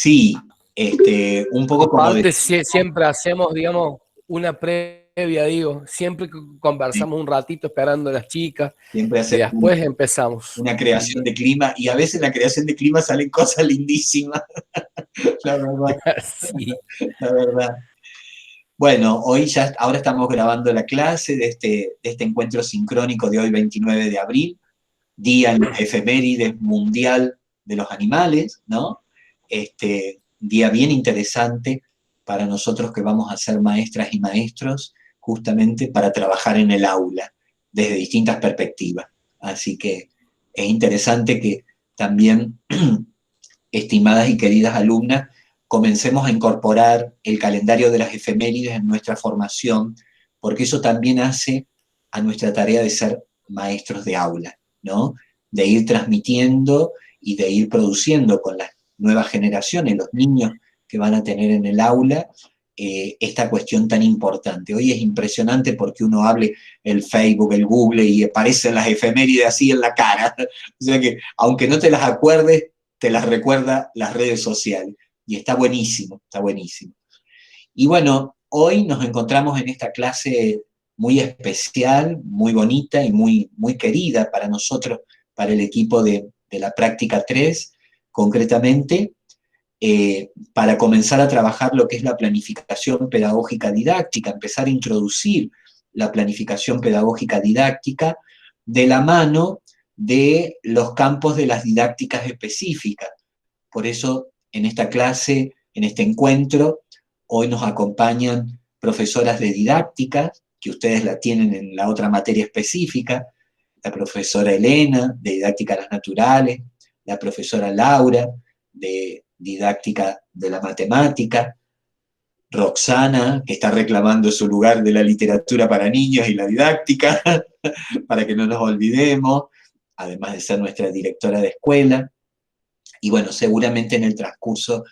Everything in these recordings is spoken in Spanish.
Sí, un poco como Aparte, siempre hacemos, digamos, una previa, digo, siempre conversamos un ratito esperando a las chicas siempre y hacer después empezamos. una creación de clima, y a veces en la creación de clima salen cosas lindísimas, la verdad, Sí. la verdad. Bueno, ahora estamos grabando la clase de este encuentro sincrónico de hoy, 29 de abril, día efemérides mundial de los animales, ¿no? Día bien interesante para nosotros que vamos a ser maestras y maestros, justamente para trabajar en el aula, desde distintas perspectivas. Así que es interesante que también, estimadas y queridas alumnas, comencemos a incorporar el calendario de las efemérides en nuestra formación, porque eso también hace a nuestra tarea de ser maestros de aula, ¿no? De ir transmitiendo y de ir produciendo con las nuevas generaciones, los niños que van a tener en el aula, esta cuestión tan importante. Hoy es impresionante porque uno hable el Facebook, el Google, y aparecen las efemérides así en la cara. O sea que, aunque no te las acuerdes, te las recuerda las redes sociales. Y está buenísimo, está buenísimo. Y bueno, hoy nos encontramos en esta clase muy especial, muy bonita y muy querida para nosotros, para el equipo de la práctica 3, concretamente, para comenzar a trabajar lo que es la planificación pedagógica didáctica, empezar a introducir la planificación pedagógica didáctica de la mano de los campos de las didácticas específicas. Por eso, en esta clase, en este encuentro, hoy nos acompañan profesoras de didáctica, que ustedes la tienen en la otra materia específica, la profesora Elena, de didáctica de las naturales, la profesora Laura, de didáctica de la matemática, Roxana, que está reclamando su lugar de la literatura para niños y la didáctica, para que no nos olvidemos, además de ser nuestra directora de escuela. Y bueno, seguramente en el transcurso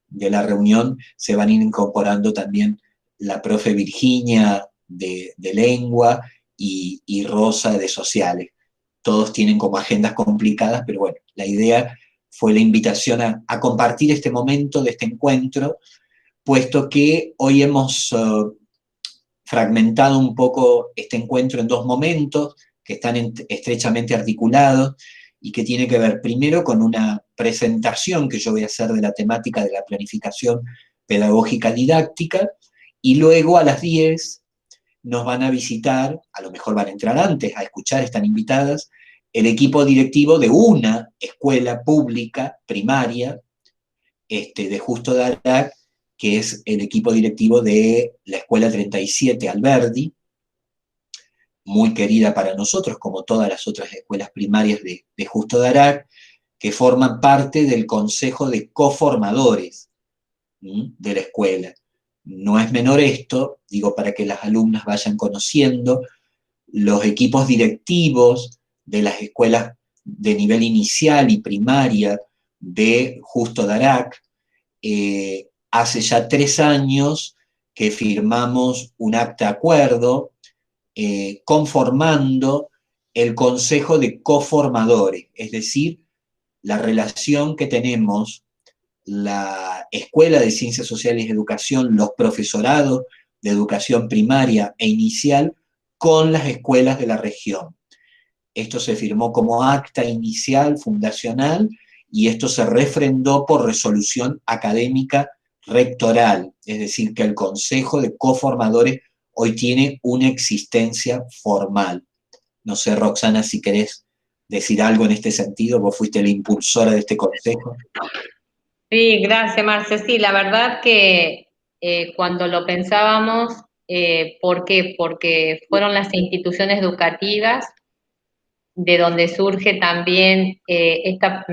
de la reunión se van a ir incorporando también la profe Virginia de lengua y Rosa de sociales. Todos tienen como agendas complicadas, pero bueno, la idea fue la invitación a compartir este momento de este encuentro, puesto que hoy hemos fragmentado un poco este encuentro en dos momentos que están estrechamente articulados y que tiene que ver primero con una presentación que yo voy a hacer de la temática de la planificación pedagógica didáctica, y luego a las 10 nos van a visitar, a lo mejor van a entrar antes a escuchar, están invitadas, el equipo directivo de una escuela pública primaria de Justo de Arac, que es el equipo directivo de la Escuela 37 Alberdi, muy querida para nosotros, como todas las otras escuelas primarias de Justo de Arac, que forman parte del consejo de coformadores de la escuela. No es menor esto, digo, para que las alumnas vayan conociendo los equipos directivos de las escuelas de nivel inicial y primaria de Justo de Arac. Hace ya 3 años que firmamos un acta de acuerdo conformando el Consejo de Coformadores, es decir, la relación que tenemos la Escuela de Ciencias Sociales y Educación, los profesorados de educación primaria e inicial con las escuelas de la región. Esto se firmó como acta inicial fundacional y esto se refrendó por resolución académica rectoral, es decir, que el Consejo de Coformadores hoy tiene una existencia formal. No sé, Roxana, si querés decir algo en este sentido, vos fuiste la impulsora de este consejo. Sí, gracias, Marce. Sí, la verdad que cuando lo pensábamos, ¿por qué? Porque fueron las instituciones educativas de donde surge también esta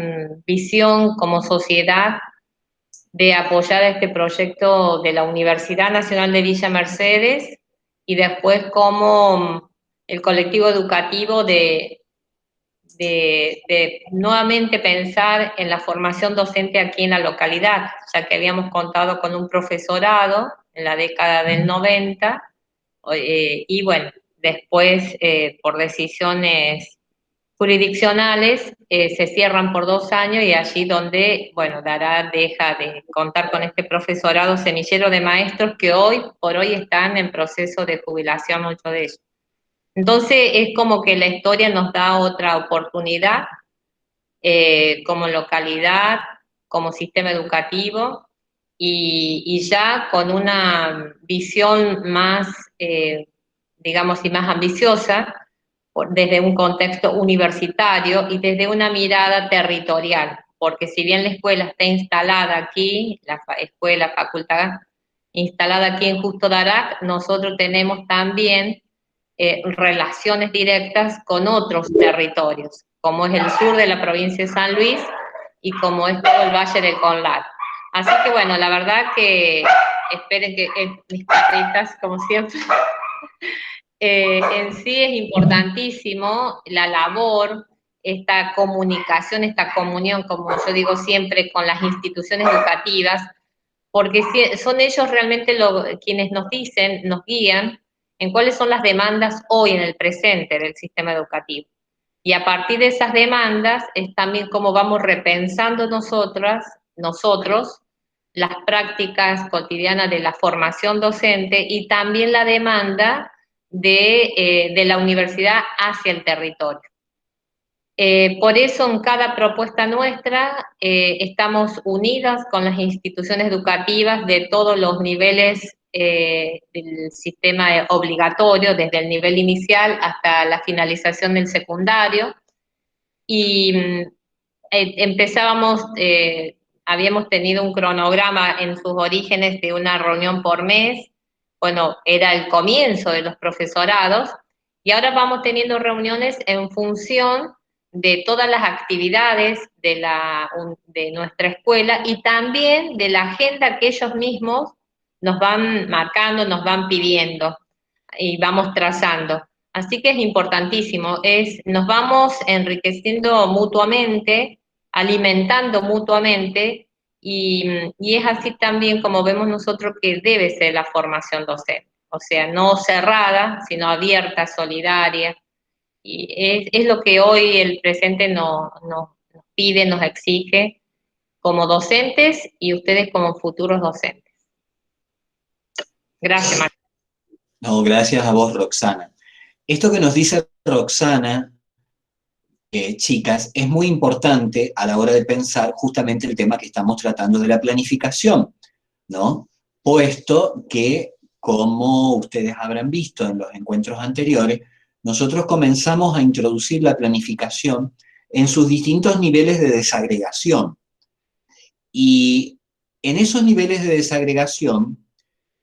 visión como sociedad de apoyar este proyecto de la Universidad Nacional de Villa Mercedes y después como el colectivo educativo de nuevamente pensar en la formación docente aquí en la localidad, ya que habíamos contado con un profesorado en la década del 90, y bueno, después por decisiones jurisdiccionales se cierran por 2 años y allí donde, bueno, Dará deja de contar con este profesorado semillero de maestros que hoy por hoy están en proceso de jubilación, muchos de ellos. Entonces es como que la historia nos da otra oportunidad como localidad, como sistema educativo y ya con una visión más, digamos, y más ambiciosa desde un contexto universitario y desde una mirada territorial, porque si bien la escuela está instalada aquí, la facultad instalada aquí en Justo Darac, nosotros tenemos también relaciones directas con otros territorios, como es el sur de la provincia de San Luis y como es todo el Valle del Conlad. Así que bueno, la verdad que esperen que mis patritas, como siempre, en sí es importantísimo la labor, esta comunicación, esta comunión, como yo digo siempre, con las instituciones educativas, porque son ellos realmente quienes nos dicen, nos guían en cuáles son las demandas hoy en el presente del sistema educativo. Y a partir de esas demandas es también cómo vamos repensando nosotros, las prácticas cotidianas de la formación docente y también la demanda de la universidad hacia el territorio. Por eso en cada propuesta nuestra estamos unidas con las instituciones educativas de todos los niveles del sistema obligatorio, desde el nivel inicial hasta la finalización del secundario. Y habíamos tenido un cronograma en sus orígenes de una reunión por mes. Bueno, era el comienzo de los profesorados, y ahora vamos teniendo reuniones en función de todas las actividades de nuestra escuela y también de la agenda que ellos mismos nos van marcando, nos van pidiendo y vamos trazando. Así que es importantísimo, nos vamos enriqueciendo mutuamente, alimentando mutuamente, y es así también como vemos nosotros que debe ser la formación docente. O sea, no cerrada, sino abierta, solidaria. Y es lo que hoy el presente nos pide, nos exige como docentes y ustedes como futuros docentes. Gracias, Marta. No, gracias a vos, Roxana. Esto que nos dice Roxana, chicas, es muy importante a la hora de pensar justamente el tema que estamos tratando de la planificación, ¿no? Puesto que, como ustedes habrán visto en los encuentros anteriores, nosotros comenzamos a introducir la planificación en sus distintos niveles de desagregación. Y en esos niveles de desagregación,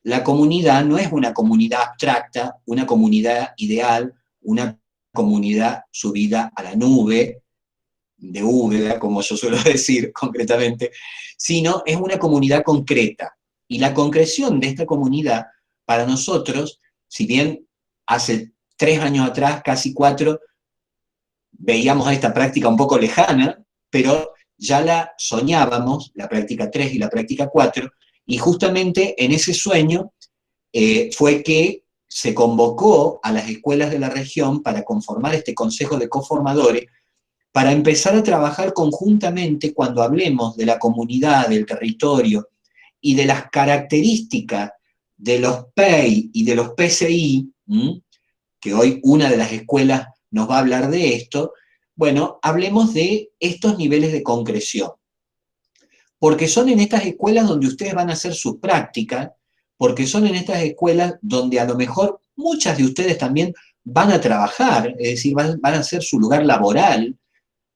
la comunidad no es una comunidad abstracta, una comunidad ideal, una comunidad subida a la nube, de Úbeda, como yo suelo decir concretamente, sino es una comunidad concreta. Y la concreción de esta comunidad, para nosotros, si bien hace 3 años atrás, casi 4, veíamos a esta práctica un poco lejana, pero ya la soñábamos, la práctica 3 y la práctica 4, y justamente en ese sueño fue que se convocó a las escuelas de la región para conformar este consejo de coformadores, para empezar a trabajar conjuntamente cuando hablemos de la comunidad, del territorio y de las características de los PEI y de los PCI, que hoy una de las escuelas nos va a hablar de esto. Bueno, hablemos de estos niveles de concreción, porque son en estas escuelas donde ustedes van a hacer sus prácticas, porque son en estas escuelas donde a lo mejor muchas de ustedes también van a trabajar, es decir, van a hacer su lugar laboral.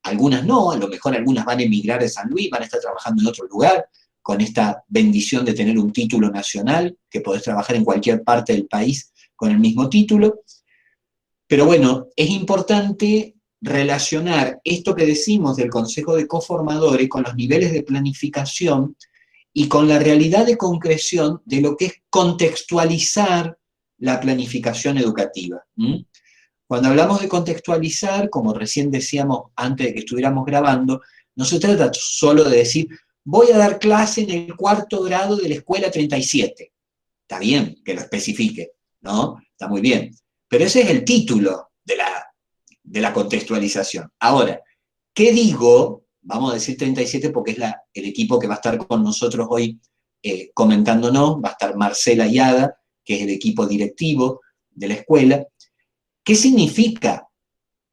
Algunas no, a lo mejor algunas van a emigrar de San Luis, van a estar trabajando en otro lugar, con esta bendición de tener un título nacional, que podés trabajar en cualquier parte del país con el mismo título. Pero bueno, es importante relacionar esto que decimos del Consejo de Coformadores con los niveles de planificación y con la realidad de concreción de lo que es contextualizar la planificación educativa. Cuando hablamos de contextualizar, como recién decíamos antes de que estuviéramos grabando, no se trata solo de decir, voy a dar clase en el 4º grado de la escuela 37. Está bien que lo especifique, ¿no? Está muy bien. Pero ese es el título de la de la contextualización. Ahora, ¿qué digo? Vamos a decir 37 porque es el equipo que va a estar con nosotros hoy comentándonos, va a estar Marcela y Ada, que es el equipo directivo de la escuela. ¿Qué significa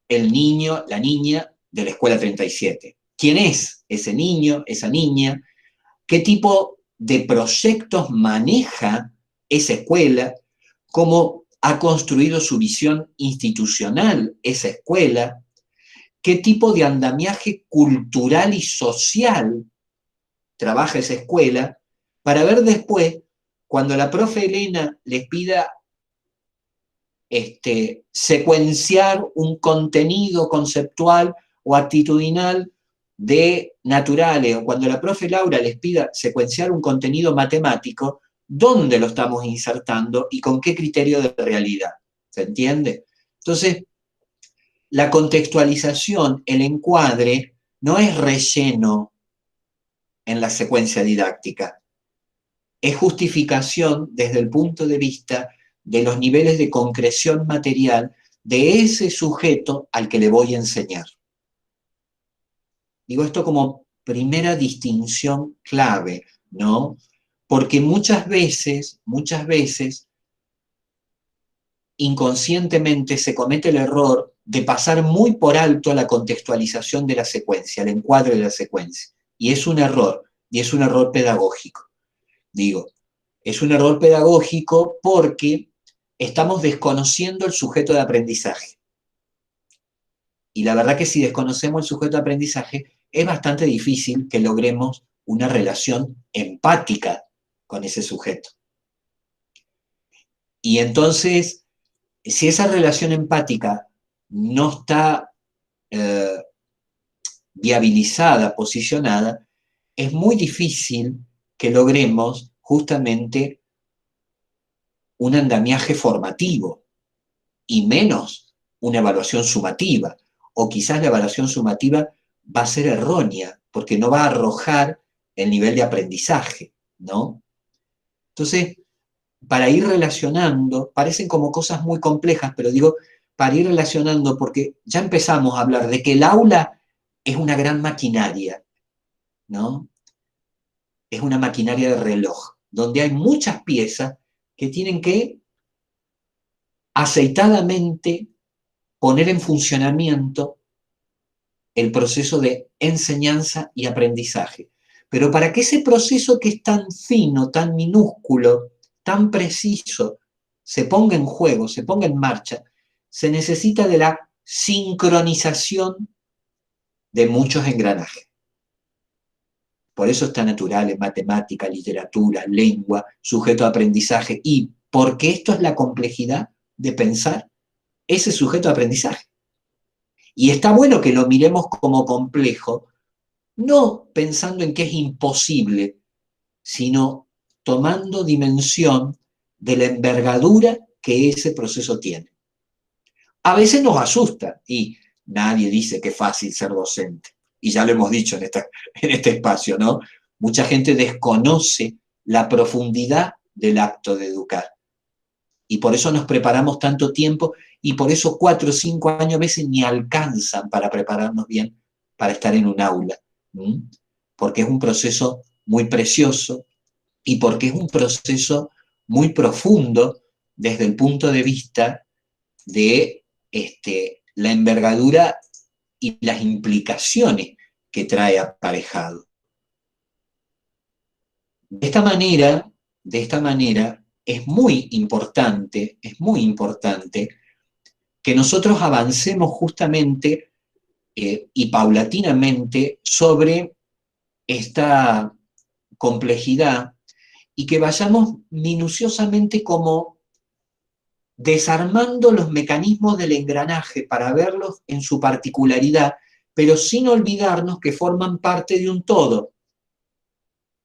el niño, la niña de la escuela 37? ¿Quién es ese niño, esa niña? ¿Qué tipo de proyectos maneja esa escuela? ¿Cómo ha construido su visión institucional esa escuela? ¿Qué tipo de andamiaje cultural y social trabaja esa escuela? Para ver después, cuando la profe Elena les pida secuenciar un contenido conceptual o actitudinal de naturales, o cuando la profe Laura les pida secuenciar un contenido matemático, ¿dónde lo estamos insertando y con qué criterio de realidad? ¿Se entiende? Entonces, la contextualización, el encuadre, no es relleno en la secuencia didáctica, es justificación desde el punto de vista de los niveles de concreción material de ese sujeto al que le voy a enseñar. Digo esto como primera distinción clave, ¿no? Porque muchas veces, inconscientemente se comete el error de pasar muy por alto la contextualización de la secuencia, el encuadre de la secuencia. Y es un error pedagógico. Digo, es un error pedagógico porque estamos desconociendo el sujeto de aprendizaje. Y la verdad que si desconocemos el sujeto de aprendizaje, es bastante difícil que logremos una relación empática con ese sujeto. Y entonces, si esa relación empática no está viabilizada, posicionada, es muy difícil que logremos justamente un andamiaje formativo y menos una evaluación sumativa. O quizás la evaluación sumativa va a ser errónea porque no va a arrojar el nivel de aprendizaje, ¿no? Entonces, para ir relacionando, parecen como cosas muy complejas, pero digo, para ir relacionando, porque ya empezamos a hablar de que el aula es una gran maquinaria, ¿no? Es una maquinaria de reloj, donde hay muchas piezas que tienen que aceitadamente poner en funcionamiento el proceso de enseñanza y aprendizaje. Pero para que ese proceso que es tan fino, tan minúsculo, tan preciso, se ponga en juego, se ponga en marcha, se necesita de la sincronización de muchos engranajes. Por eso está natural en matemática, literatura, lengua, sujeto de aprendizaje, y porque esto es la complejidad de pensar ese sujeto de aprendizaje. Y está bueno que lo miremos como complejo, no pensando en que es imposible, sino tomando dimensión de la envergadura que ese proceso tiene. A veces nos asusta, y nadie dice que es fácil ser docente, y ya lo hemos dicho en este espacio, ¿no? Mucha gente desconoce la profundidad del acto de educar, y por eso nos preparamos tanto tiempo, y por eso 4 o 5 años a veces ni alcanzan para prepararnos bien para estar en un aula, porque es un proceso muy precioso y porque es un proceso muy profundo desde el punto de vista de la envergadura y las implicaciones que trae aparejado. De esta manera es muy importante que nosotros avancemos justamente y paulatinamente sobre esta complejidad y que vayamos minuciosamente como desarmando los mecanismos del engranaje para verlos en su particularidad, pero sin olvidarnos que forman parte de un todo,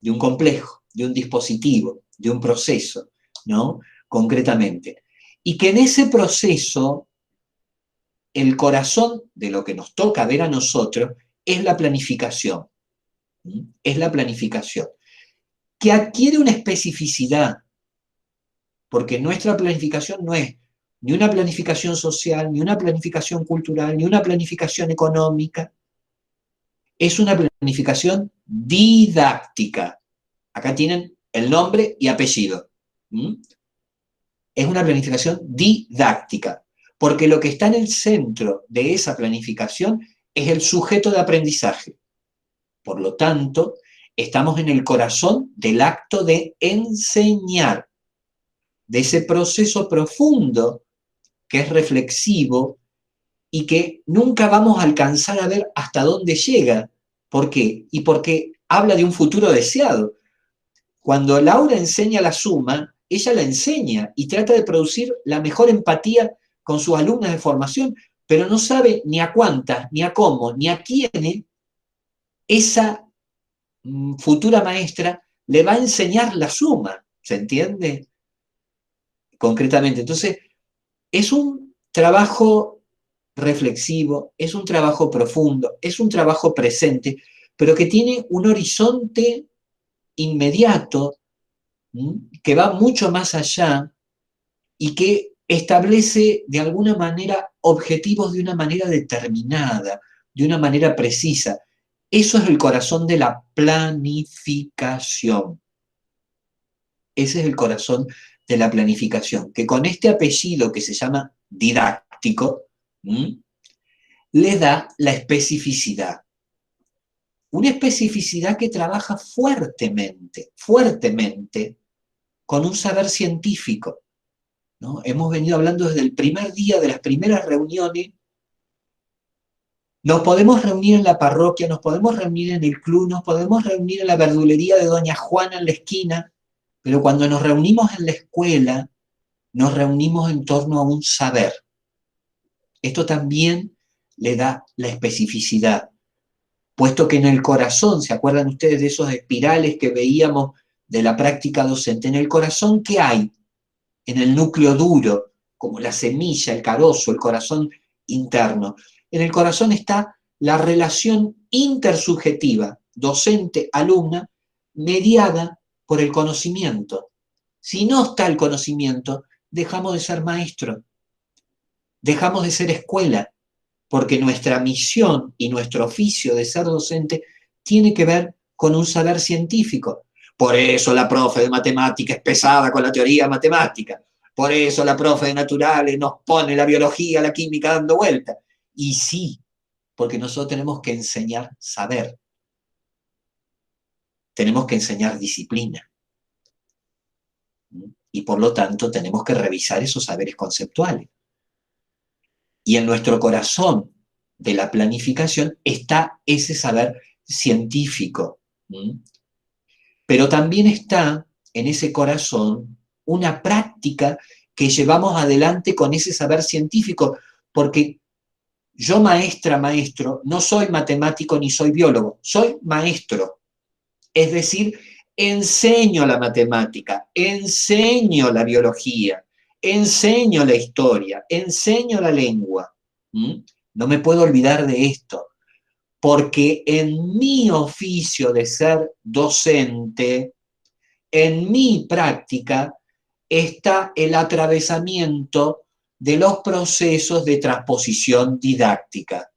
de un complejo, de un dispositivo, de un proceso, ¿no? Concretamente. Y que en ese proceso el corazón de lo que nos toca ver a nosotros es la planificación. Es la planificación, que adquiere una especificidad, porque nuestra planificación no es ni una planificación social, ni una planificación cultural, ni una planificación económica. Es una planificación didáctica. Acá tienen el nombre y apellido. ¿Mm? Es una planificación didáctica, porque lo que está en el centro de esa planificación es el sujeto de aprendizaje. Por lo tanto, estamos en el corazón del acto de enseñar, de ese proceso profundo que es reflexivo y que nunca vamos a alcanzar a ver hasta dónde llega. ¿Por qué? Y porque habla de un futuro deseado. Cuando Laura enseña la suma, ella la enseña y trata de producir la mejor empatía con sus alumnas de formación, pero no sabe ni a cuántas, ni a cómo, ni a quiénes esa futura maestra le va a enseñar la suma, ¿se entiende? Concretamente. Entonces, es un trabajo reflexivo, es un trabajo profundo, es un trabajo presente, pero que tiene un horizonte inmediato, que va mucho más allá y que establece de alguna manera objetivos de una manera determinada, de una manera precisa. Eso es el corazón de la planificación. Ese es el corazón de la planificación, que con este apellido que se llama didáctico, le da la especificidad. Una especificidad que trabaja fuertemente, fuertemente, con un saber científico, ¿no? Hemos venido hablando desde el primer día de las primeras reuniones. Nos podemos reunir en la parroquia, nos podemos reunir en el club, nos podemos reunir en la verdulería de Doña Juana en la esquina, pero cuando nos reunimos en la escuela, nos reunimos en torno a un saber. Esto también le da la especificidad, puesto que en el corazón, ¿se acuerdan ustedes de esos espirales que veíamos de la práctica docente? En el corazón, ¿qué hay? En el núcleo duro, como la semilla, el carozo, el corazón interno. En el corazón está la relación intersubjetiva, docente-alumna, mediada por el conocimiento. Si no está el conocimiento, dejamos de ser maestros, dejamos de ser escuela, porque nuestra misión y nuestro oficio de ser docente tiene que ver con un saber científico. Por eso la profe de matemática es pesada con la teoría matemática. Por eso la profe de naturales nos pone la biología, la química dando vuelta. Y sí, porque nosotros tenemos que enseñar saber. Tenemos que enseñar disciplina. Y por lo tanto tenemos que revisar esos saberes conceptuales. Y en nuestro corazón de la planificación está ese saber científico. Pero también está en ese corazón una práctica que llevamos adelante con ese saber científico, porque yo maestra, maestro, no soy matemático ni soy biólogo, soy maestro. Es decir, enseño la matemática, enseño la biología, enseño la historia, enseño la lengua. No me puedo olvidar de esto, porque en mi oficio de ser docente, en mi práctica, está el atravesamiento de los procesos de transposición didáctica.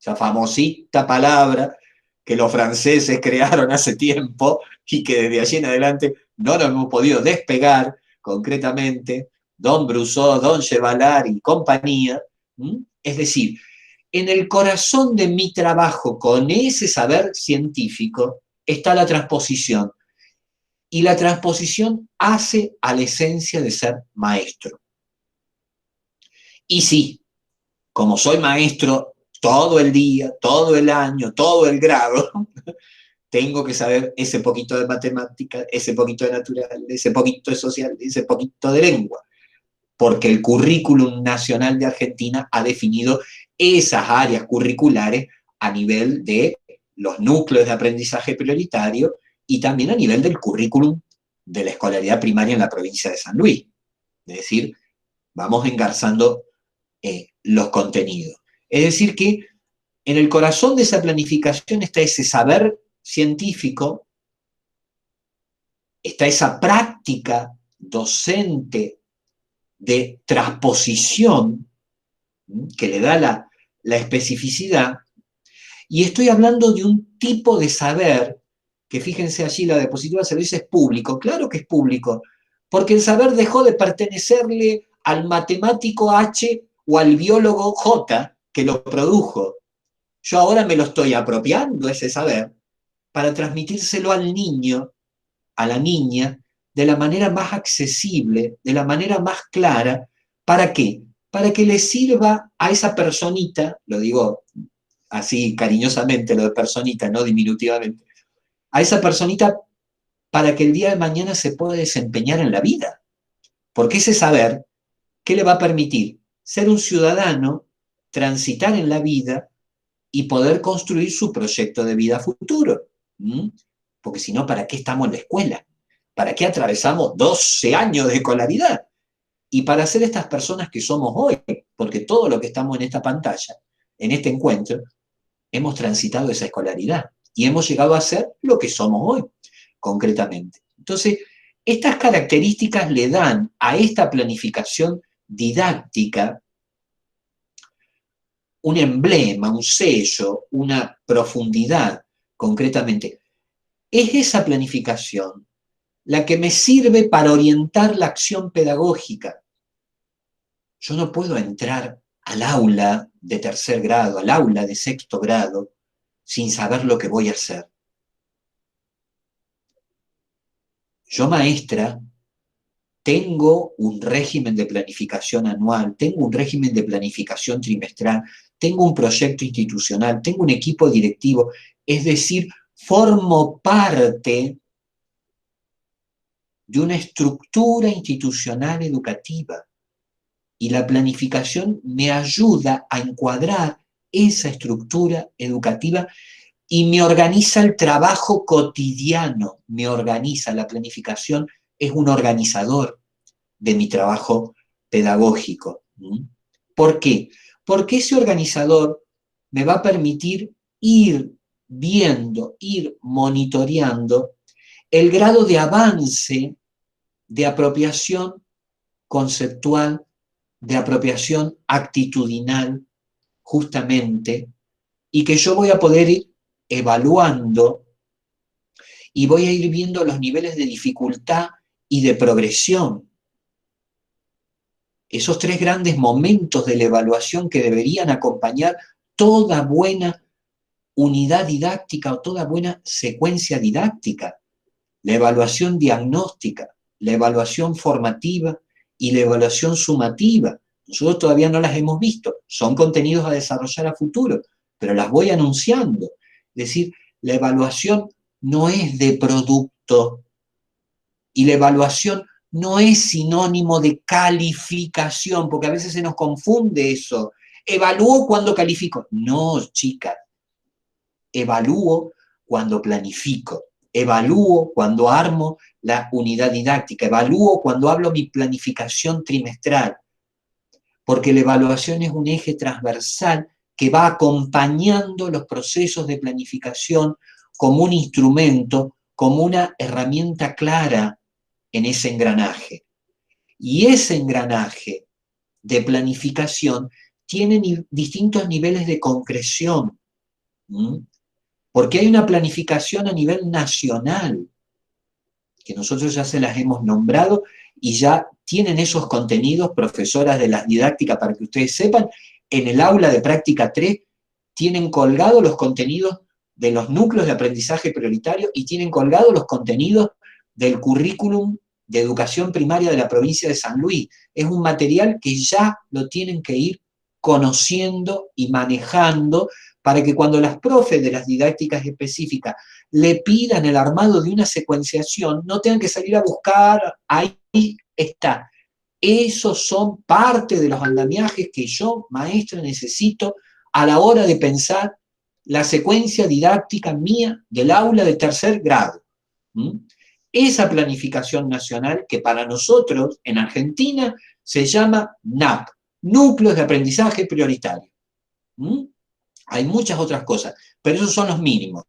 Esa famosita palabra que los franceses crearon hace tiempo y que desde allí en adelante no nos hemos podido despegar, concretamente, Don Brousseau, Don Chevalard y compañía. Es decir, en el corazón de mi trabajo con ese saber científico está la transposición. Y la transposición hace a la esencia de ser maestro. Y sí, como soy maestro todo el día, todo el año, todo el grado, tengo que saber ese poquito de matemática, ese poquito de natural, ese poquito de social, ese poquito de lengua, porque el currículum nacional de Argentina ha definido esas áreas curriculares a nivel de los núcleos de aprendizaje prioritario y también a nivel del currículum de la escolaridad primaria en la provincia de San Luis. Es decir, vamos engarzando los contenidos. Es decir que en el corazón de esa planificación está ese saber científico, está esa práctica docente de transposición que le da la especificidad, y estoy hablando de un tipo de saber que, fíjense allí, la diapositiva se dice es público. Claro que es público, porque el saber dejó de pertenecerle al matemático H o al biólogo J que lo produjo. Yo ahora me lo estoy apropiando, ese saber, para transmitírselo al niño, a la niña, de la manera más accesible, de la manera más clara. ¿Para qué? Para que le sirva a esa personita, lo digo así cariñosamente, lo de personita, no diminutivamente, a esa personita para que el día de mañana se pueda desempeñar en la vida. Porque ese saber, ¿qué le va a permitir? Ser un ciudadano, transitar en la vida y poder construir su proyecto de vida futuro. Porque si no, ¿para qué estamos en la escuela? ¿Para qué atravesamos 12 años de escolaridad? Y para ser estas personas que somos hoy, porque todo lo que estamos en esta pantalla, en este encuentro, hemos transitado esa escolaridad y hemos llegado a ser lo que somos hoy, concretamente. Entonces, estas características le dan a esta planificación didáctica un emblema, un sello, una profundidad, concretamente. Es esa planificación la que me sirve para orientar la acción pedagógica. Yo no puedo entrar al aula de tercer grado, al aula de sexto grado, sin saber lo que voy a hacer. Yo, maestra, tengo un régimen de planificación anual, tengo un régimen de planificación trimestral, tengo un proyecto institucional, tengo un equipo directivo, es decir, formo parte de una estructura institucional educativa y la planificación me ayuda a encuadrar esa estructura educativa y me organiza el trabajo cotidiano, me organiza. La planificación es un organizador de mi trabajo pedagógico. ¿Por qué? Porque ese organizador me va a permitir ir viendo, ir monitoreando el grado de avance de apropiación conceptual, de apropiación actitudinal, justamente, y que yo voy a poder ir evaluando y voy a ir viendo los niveles de dificultad y de progresión. Esos tres grandes momentos de la evaluación que deberían acompañar toda buena unidad didáctica o toda buena secuencia didáctica. La evaluación diagnóstica, la evaluación formativa y la evaluación sumativa. Nosotros todavía no las hemos visto, son contenidos a desarrollar a futuro, pero las voy anunciando. Es decir, la evaluación no es de producto y la evaluación no es sinónimo de calificación, porque a veces se nos confunde eso. ¿Evalúo cuando califico? No, chicas. Evalúo cuando planifico. Evalúo cuando armo la unidad didáctica. Evalúo cuando hablo mi planificación trimestral. Porque la evaluación es un eje transversal que va acompañando los procesos de planificación como un instrumento, como una herramienta clara en ese engranaje. Y ese engranaje de planificación tiene distintos niveles de concreción, porque hay una planificación a nivel nacional, que nosotros ya se las hemos nombrado y ya tienen esos contenidos, profesoras de las didácticas, para que ustedes sepan, en el aula de práctica 3 tienen colgados los contenidos de los núcleos de aprendizaje prioritario y tienen colgados los contenidos del currículum de educación primaria de la provincia de San Luis. Es un material que ya lo tienen que ir conociendo y manejando para que cuando las profes de las didácticas específicas le pidan el armado de una secuenciación, no tengan que salir a buscar, ahí está. Esos son parte de los andamiajes que yo, maestra, necesito a la hora de pensar la secuencia didáctica mía del aula de tercer grado. Esa planificación nacional que para nosotros en Argentina se llama NAP, Núcleos de Aprendizaje Prioritario. Hay muchas otras cosas, pero esos son los mínimos.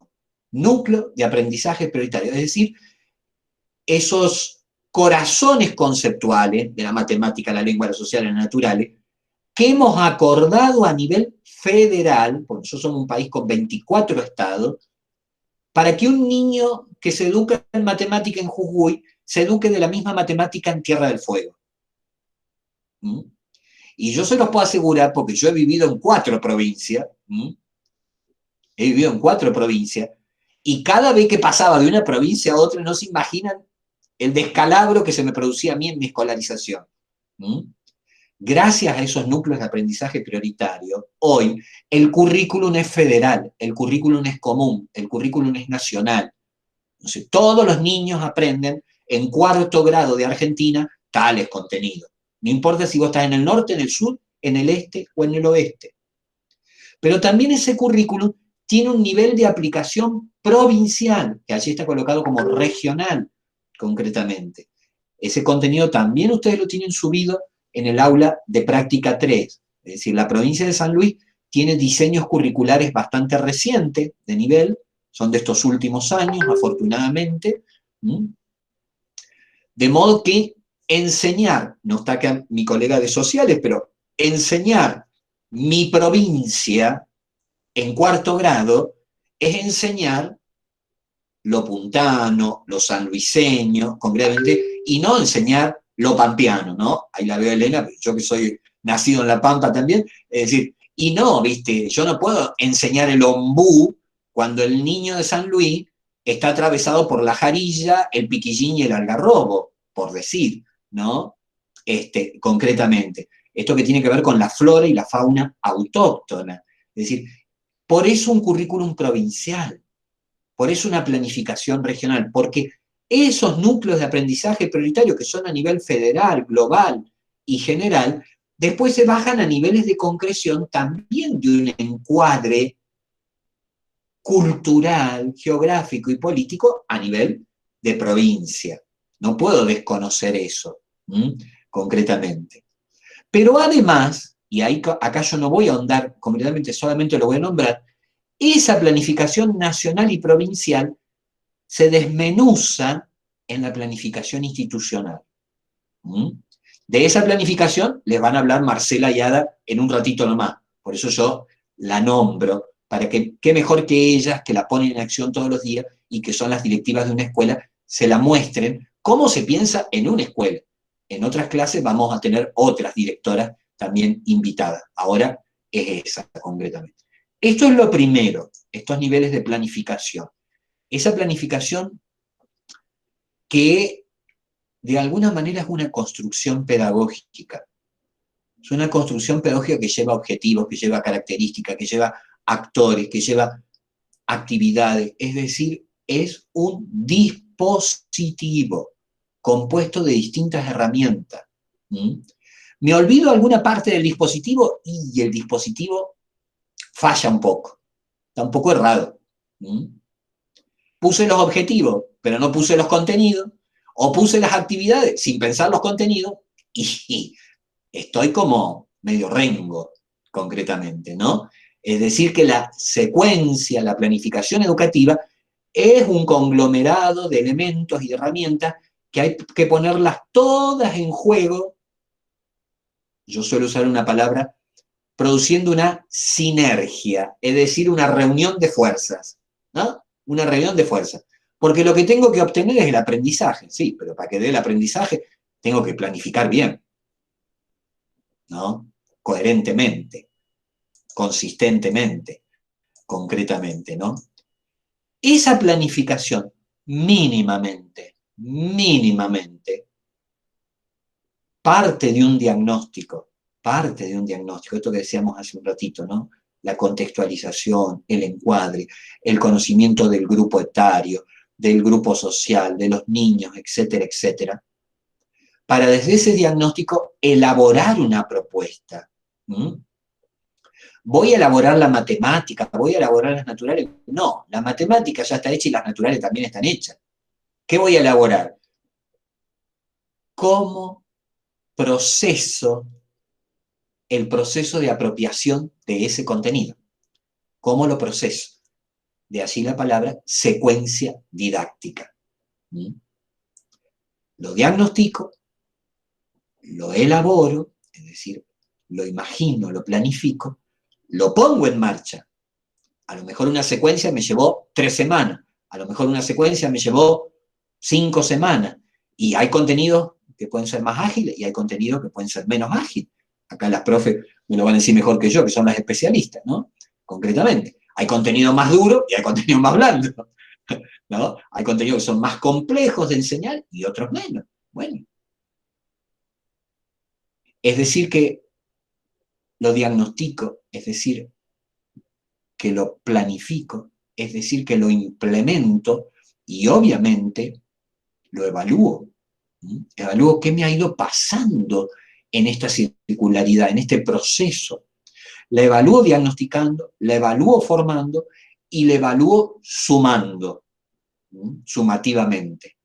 Núcleo de aprendizaje prioritario, es decir, esos corazones conceptuales de la matemática, la lengua, las sociales, las naturales, que hemos acordado a nivel federal, porque nosotros somos un país con 24 estados, para que un niño que se educa en matemática en Jujuy se eduque de la misma matemática en Tierra del Fuego. ¿Mm? Y yo se los puedo asegurar, porque yo he vivido en 4 provincias, he vivido en 4 provincias, y cada vez que pasaba de una provincia a otra, no se imaginan el descalabro que se me producía a mí en mi escolarización. Gracias a esos núcleos de aprendizaje prioritario, hoy el currículum es federal, el currículum es común, el currículum es nacional. Entonces, todos los niños aprenden en 4º grado de Argentina tales contenidos. No importa si vos estás en el norte, en el sur, en el este o en el oeste. Pero también ese currículum tiene un nivel de aplicación provincial, que allí está colocado como regional, concretamente. Ese contenido también ustedes lo tienen subido en el aula de práctica 3. Es decir, la provincia de San Luis tiene diseños curriculares bastante recientes de nivel, son de estos últimos años, afortunadamente. De modo que enseñar, no está acá mi colega de sociales, pero enseñar mi provincia en 4º grado es enseñar lo puntano, lo sanluiseño, concretamente, y no enseñar lo pampeano, ¿no? Ahí la veo a Elena, yo que soy nacido en La Pampa también, es decir, y no, ¿viste? Yo no puedo enseñar el ombú cuando el niño de San Luis está atravesado por la jarilla, el piquillín y el algarrobo, por decir, ¿no? Concretamente. Esto que tiene que ver con la flora y la fauna autóctona. Es decir, por eso un currículum provincial, por eso una planificación regional, porque esos núcleos de aprendizaje prioritario que son a nivel federal, global y general, después se bajan a niveles de concreción también de un encuadre cultural, geográfico y político a nivel de provincia. No puedo desconocer eso, concretamente. Pero además, y ahí, acá yo no voy a ahondar concretamente, solamente lo voy a nombrar, esa planificación nacional y provincial se desmenuza en la planificación institucional. De esa planificación les van a hablar Marcela y Ada en un ratito nomás. Por eso yo la nombro, para que, qué mejor que ellas, que la ponen en acción todos los días y que son las directivas de una escuela, se la muestren cómo se piensa en una escuela. En otras clases vamos a tener otras directoras también invitadas. Ahora es esa concretamente. Esto es lo primero, estos niveles de planificación. Esa planificación que de alguna manera es una construcción pedagógica. Es una construcción pedagógica que lleva objetivos, que lleva características, que lleva actores, que lleva actividades. Es decir, es un dispositivo compuesto de distintas herramientas. Me olvido alguna parte del dispositivo y el dispositivo falla un poco. Está un poco errado. Puse los objetivos, pero no puse los contenidos, o puse las actividades sin pensar los contenidos, y estoy como medio rengo, concretamente, ¿no? Es decir, que la secuencia, la planificación educativa, es un conglomerado de elementos y de herramientas que hay que ponerlas todas en juego. Yo suelo usar una palabra, produciendo una sinergia, es decir, una reunión de fuerzas, ¿no? Una reunión de fuerzas. Porque lo que tengo que obtener es el aprendizaje, sí, pero para que dé el aprendizaje tengo que planificar bien, ¿no? Coherentemente, consistentemente, concretamente, ¿no? Esa planificación mínimamente, parte de un diagnóstico, esto que decíamos hace un ratito, ¿no? La contextualización, el encuadre, el conocimiento del grupo etario, del grupo social, de los niños, etcétera, etcétera, para desde ese diagnóstico elaborar una propuesta. ¿Voy a elaborar la matemática? ¿Voy a elaborar las naturales? No, la matemática ya está hecha y las naturales también están hechas. ¿Qué voy a elaborar? ¿Cómo proceso el proceso de apropiación de ese contenido? ¿Cómo lo proceso? De allí la palabra secuencia didáctica. lo diagnostico, lo elaboro, es decir, lo imagino, lo planifico, lo pongo en marcha. A lo mejor una secuencia me llevó 3 semanas, a lo mejor una secuencia me llevó 5 semanas, y hay contenidos que pueden ser más ágiles y hay contenidos que pueden ser menos ágiles. Acá las profes me lo van a decir mejor que yo, que son las especialistas, ¿no? Concretamente. Hay contenido más duro y hay contenido más blando, ¿no? Hay contenidos que son más complejos de enseñar y otros menos. Bueno. Es decir que lo diagnostico, es decir que lo planifico, es decir que lo implemento y obviamente lo evalúo. Evalúo qué me ha ido pasando en esta circularidad, en este proceso. La evalúo diagnosticando, la evalúo formando y la evalúo sumando, sumativamente.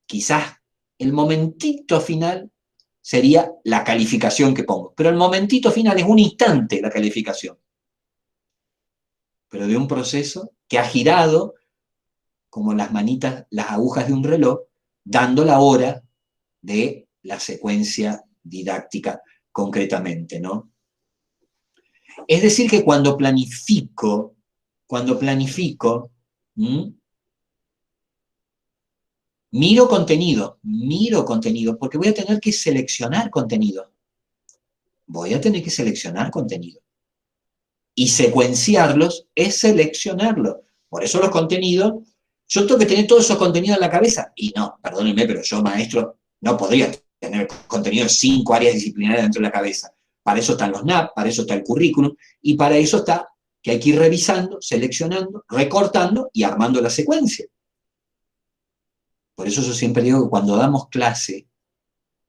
Quizás el momentito final sería la calificación que pongo, pero el momentito final es un instante la calificación, pero de un proceso que ha girado como las manitas, las agujas de un reloj, dando la hora de la secuencia didáctica concretamente, ¿no? Es decir que cuando planifico, miro contenido, porque voy a tener que seleccionar contenido. Y secuenciarlos es seleccionarlos. Por eso los contenidos, yo tengo que tener todos esos contenidos en la cabeza. Y no, perdónenme, pero yo, maestro, no podría tener contenido de 5 áreas disciplinarias dentro de la cabeza. Para eso están los NAP, para eso está el currículum, y para eso está que hay que ir revisando, seleccionando, recortando y armando la secuencia. Por eso yo siempre digo que cuando damos clase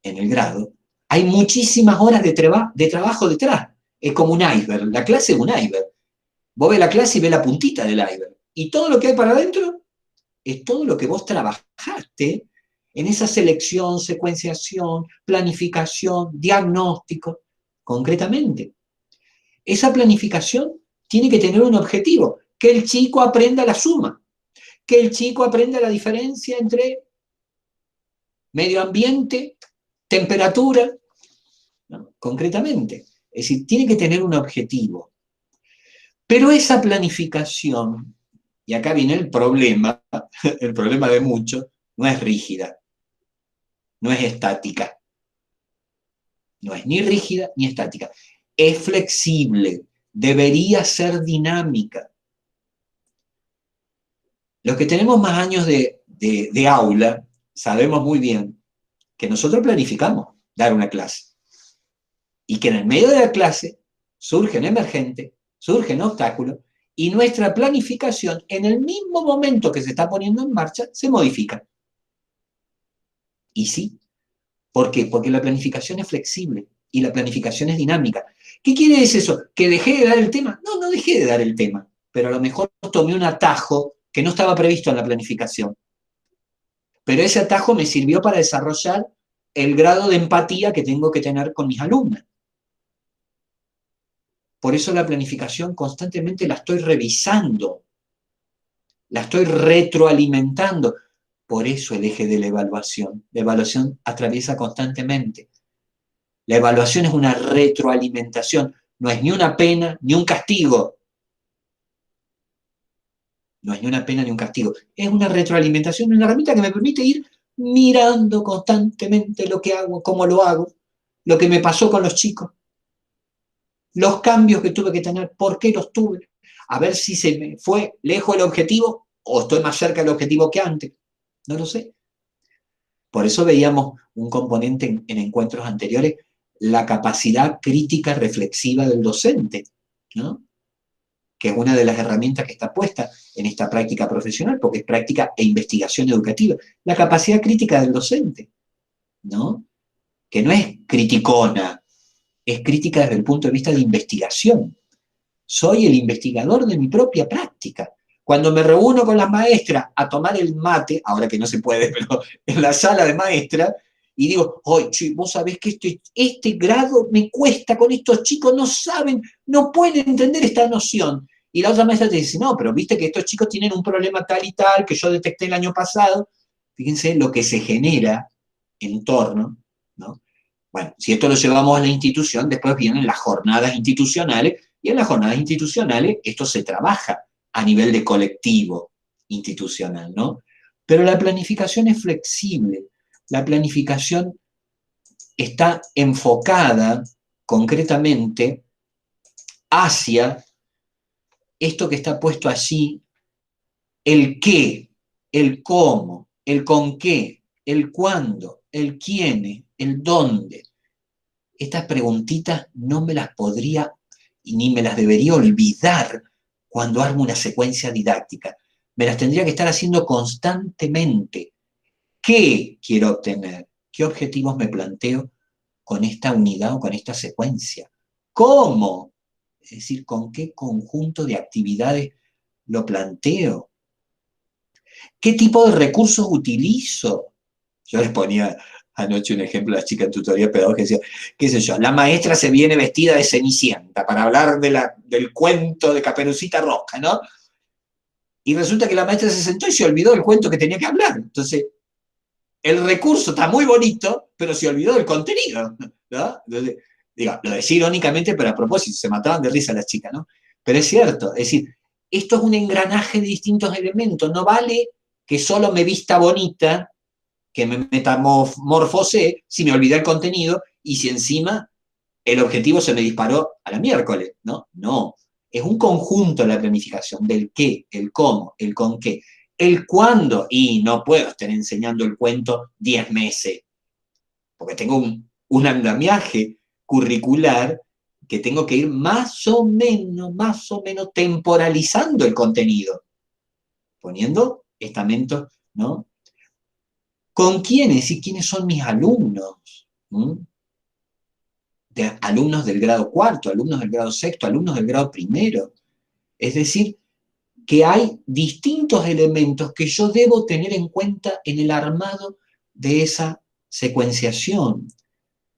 en el grado, hay muchísimas horas de trabajo detrás. Es como un iceberg. La clase es un iceberg. Vos ves la clase y ves la puntita del iceberg. Y todo lo que hay para adentro es todo lo que vos trabajaste en esa selección, secuenciación, planificación, diagnóstico, concretamente. Esa planificación tiene que tener un objetivo, que el chico aprenda la suma, que el chico aprenda la diferencia entre medio ambiente, temperatura, ¿no? Concretamente. Es decir, tiene que tener un objetivo. Pero esa planificación, y acá viene el problema de muchos, no es rígida, no es estática. No es ni rígida ni estática. Es flexible, debería ser dinámica. Los que tenemos más años de aula, sabemos muy bien que nosotros planificamos dar una clase. Y que en el medio de la clase surgen emergentes, surgen obstáculos, y nuestra planificación, en el mismo momento que se está poniendo en marcha, se modifica. Y sí. ¿Por qué? Porque la planificación es flexible y la planificación es dinámica. ¿Qué quiere decir eso? ¿Que dejé de dar el tema? No, no dejé de dar el tema, pero a lo mejor tomé un atajo que no estaba previsto en la planificación. Pero ese atajo me sirvió para desarrollar el grado de empatía que tengo que tener con mis alumnos. Por eso la planificación constantemente la estoy revisando, la estoy retroalimentando. Por eso el eje de la evaluación atraviesa constantemente. La evaluación es una retroalimentación, no es ni una pena ni un castigo. No es ni una pena ni un castigo, es una retroalimentación, una herramienta que me permite ir mirando constantemente lo que hago, cómo lo hago, lo que me pasó con los chicos, los cambios que tuve que tener, por qué los tuve, a ver si se me fue lejos el objetivo o estoy más cerca del objetivo que antes. No lo sé. Por eso veíamos un componente en encuentros anteriores, la capacidad crítica reflexiva del docente, ¿no? Que es una de las herramientas que está puesta en esta práctica profesional, porque es práctica e investigación educativa. La capacidad crítica del docente, ¿no? Que no es criticona, es crítica desde el punto de vista de investigación. Soy el investigador de mi propia práctica. Cuando me reúno con las maestras a tomar el mate, ahora que no se puede, pero en la sala de maestra, y digo, oye, vos sabés que este grado me cuesta con estos chicos, no saben, no pueden entender esta noción. Y la otra maestra te dice, no, pero viste que estos chicos tienen un problema tal y tal, que yo detecté el año pasado. fíjense lo que se genera en torno, ¿no? Bueno, si esto lo llevamos a la institución, después vienen las jornadas institucionales, y en las jornadas institucionales esto se trabaja a nivel de colectivo institucional, ¿no? Pero la planificación es flexible, la planificación está enfocada concretamente hacia esto que está puesto allí, el qué, el cómo, el con qué, el cuándo, el quién, el dónde. Estas preguntitas no me las podría y ni me las debería olvidar cuando armo una secuencia didáctica. Me las tendría que estar haciendo constantemente. ¿Qué quiero obtener? ¿Qué objetivos me planteo con esta unidad o con esta secuencia? ¿Cómo? Es decir, ¿con qué conjunto de actividades lo planteo? ¿Qué tipo de recursos utilizo? Yo les ponía anoche un ejemplo a la chica en tutoría pedagógica, decía, qué sé yo, la maestra se viene vestida de Cenicienta para hablar del cuento de Caperucita Roja, ¿no? Y resulta que la maestra se sentó y se olvidó del cuento que tenía que hablar. Entonces, el recurso está muy bonito, pero se olvidó del contenido, ¿no? Entonces, digo, lo decía irónicamente, pero a propósito, se mataban de risa las chicas, ¿no? Pero es cierto, es decir, esto es un engranaje de distintos elementos, no vale que solo me vista bonita, que me metamorfose, si me olvidé el contenido y si encima el objetivo se me disparó a la miércoles, ¿no? No, es un conjunto la planificación del qué, el cómo, el con qué, el cuándo, y no puedo estar enseñando el cuento 10 meses, porque tengo un andamiaje curricular que tengo que ir más o menos temporalizando el contenido, poniendo estamentos, ¿no? ¿Con quiénes y quiénes son mis alumnos? Alumnos del grado cuarto, alumnos del grado sexto, alumnos del grado primero. Es decir, que hay distintos elementos que yo debo tener en cuenta en el armado de esa secuenciación.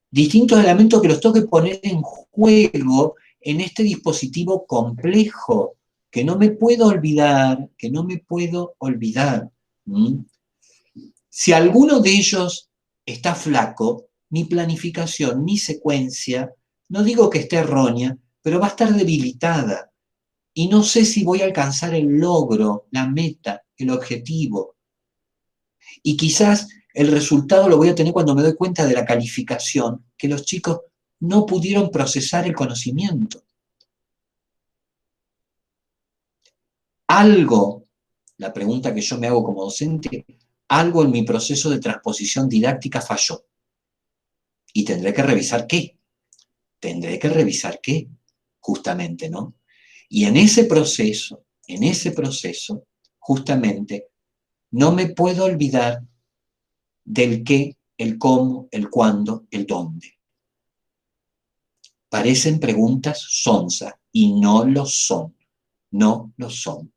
Distintos elementos que los tengo que poner en juego en este dispositivo complejo, que no me puedo olvidar, que no me puedo olvidar. Si alguno de ellos está flaco, mi planificación, mi secuencia, no digo que esté errónea, pero va a estar debilitada. Y no sé si voy a alcanzar el logro, la meta, el objetivo. Y quizás el resultado lo voy a tener cuando me doy cuenta de la calificación, que los chicos no pudieron procesar el conocimiento. Algo, la pregunta que yo me hago como docente, algo en mi proceso de transposición didáctica falló. Y tendré que revisar qué. Tendré que revisar qué, justamente, ¿no? Y en ese proceso, justamente, no me puedo olvidar del qué, el cómo, el cuándo, el dónde. Parecen preguntas sonzas y no lo son. No lo son.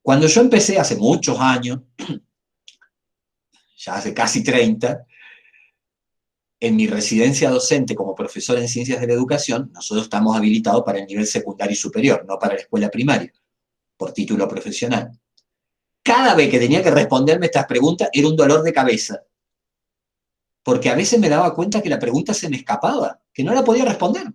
Cuando yo empecé hace muchos años, ya hace casi 30, en mi residencia docente como profesor en Ciencias de la Educación, nosotros estamos habilitados para el nivel secundario y superior, no para la escuela primaria, por título profesional. Cada vez que tenía que responderme estas preguntas era un dolor de cabeza, porque a veces me daba cuenta que la pregunta se me escapaba, que no la podía responder.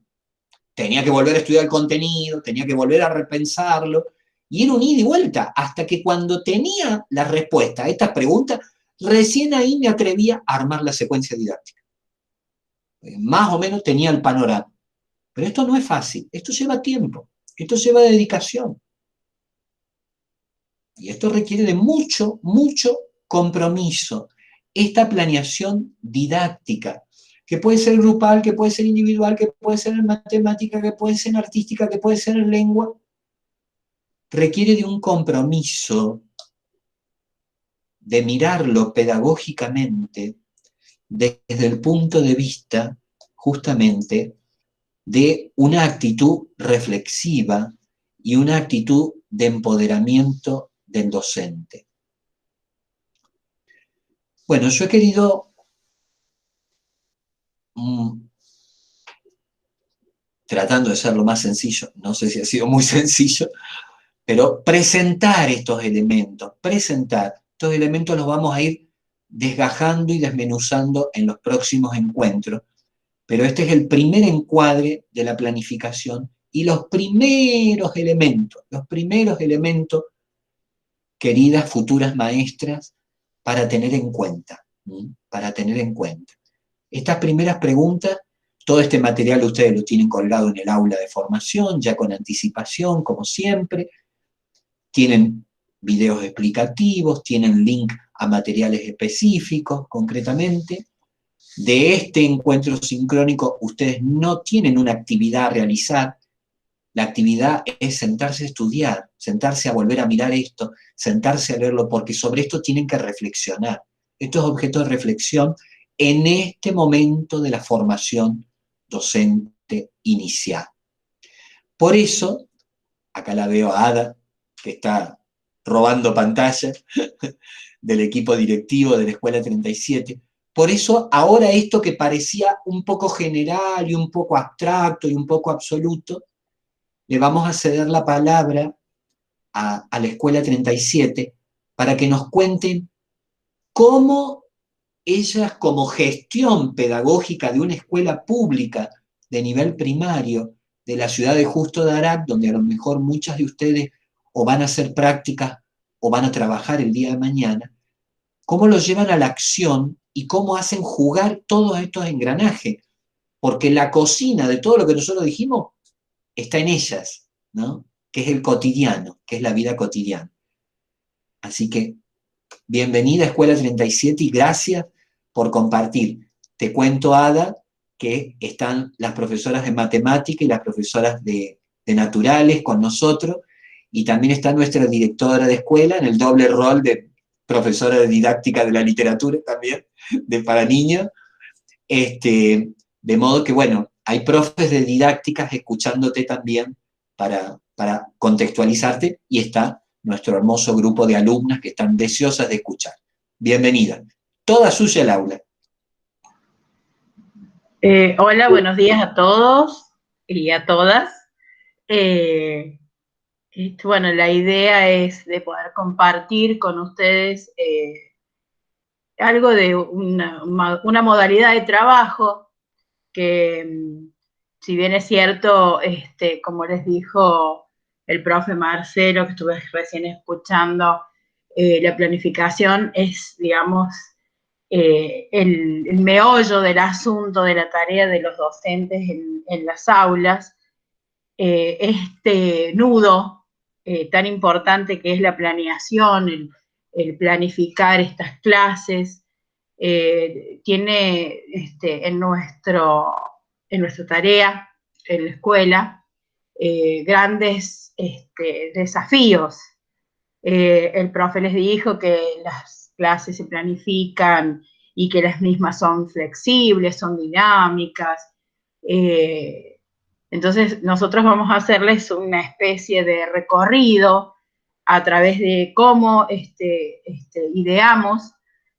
Tenía que volver a estudiar el contenido, tenía que volver a repensarlo, y era un ida y vuelta, hasta que cuando tenía la respuesta a estas preguntas, recién ahí me atrevía a armar la secuencia didáctica. Más o menos tenía el panorama. Pero esto no es fácil, esto lleva tiempo, esto lleva dedicación. Y esto requiere de mucho, mucho compromiso. Esta planeación didáctica, que puede ser grupal, que puede ser individual, que puede ser en matemática, que puede ser en artística, que puede ser en lengua, requiere de un compromiso de mirarlo pedagógicamente desde el punto de vista, justamente, de una actitud reflexiva y una actitud de empoderamiento del docente. Bueno, yo he querido, tratando de ser lo más sencillo, no sé si ha sido muy sencillo, pero presentar estos elementos, presentar Estos elementos los vamos a ir desgajando y desmenuzando en los próximos encuentros, pero este es el primer encuadre de la planificación y los primeros elementos, queridas futuras maestras, para tener en cuenta, para tener en cuenta. Estas primeras preguntas, todo este material ustedes lo tienen colgado en el aula de formación, ya con anticipación, como siempre, tienen videos explicativos, tienen link a materiales específicos, concretamente. De este encuentro sincrónico, ustedes no tienen una actividad a realizar. La actividad es sentarse a estudiar, sentarse a volver a mirar esto, sentarse a leerlo, porque sobre esto tienen que reflexionar. Esto es objeto de reflexión en este momento de la formación docente inicial. Por eso, acá la veo a Ada, que está robando pantalla del equipo directivo de la Escuela 37. Por eso, ahora esto que parecía un poco general y un poco abstracto y un poco absoluto, le vamos a ceder la palabra a la Escuela 37 para que nos cuenten cómo ellas, como gestión pedagógica de una escuela pública de nivel primario de la ciudad de Justo de Arat, donde a lo mejor muchas de ustedes o van a hacer prácticas o van a trabajar el día de mañana, cómo los llevan a la acción y cómo hacen jugar todos estos engranajes. Porque la cocina de todo lo que nosotros dijimos está en ellas, ¿no? Que es el cotidiano, que es la vida cotidiana. Así que, bienvenida a Escuela 37 y gracias por compartir. Te cuento, Ada, que están las profesoras de matemática y las profesoras de naturales con nosotros, y también está nuestra directora de escuela en el doble rol de profesora de didáctica de la literatura también, para niños. De modo que, bueno, hay profes de didácticas escuchándote también para contextualizarte, y está nuestro hermoso grupo de alumnas que están deseosas de escuchar. Bienvenida. Toda suya el aula. Hola, buenos días a todos y a todas. Bueno, la idea es de poder compartir con ustedes algo de una modalidad de trabajo que, si bien es cierto, como les dijo el profe Marcelo, que estuve recién escuchando, la planificación es, digamos, el meollo del asunto, de la tarea de los docentes en las aulas. Este nudo tan importante que es la planeación, el planificar estas clases, tiene en nuestra tarea, en la escuela, grandes desafíos. El profe les dijo que las clases se planifican y que las mismas son flexibles, son dinámicas. Entonces, nosotros vamos a hacerles una especie de recorrido a través de cómo ideamos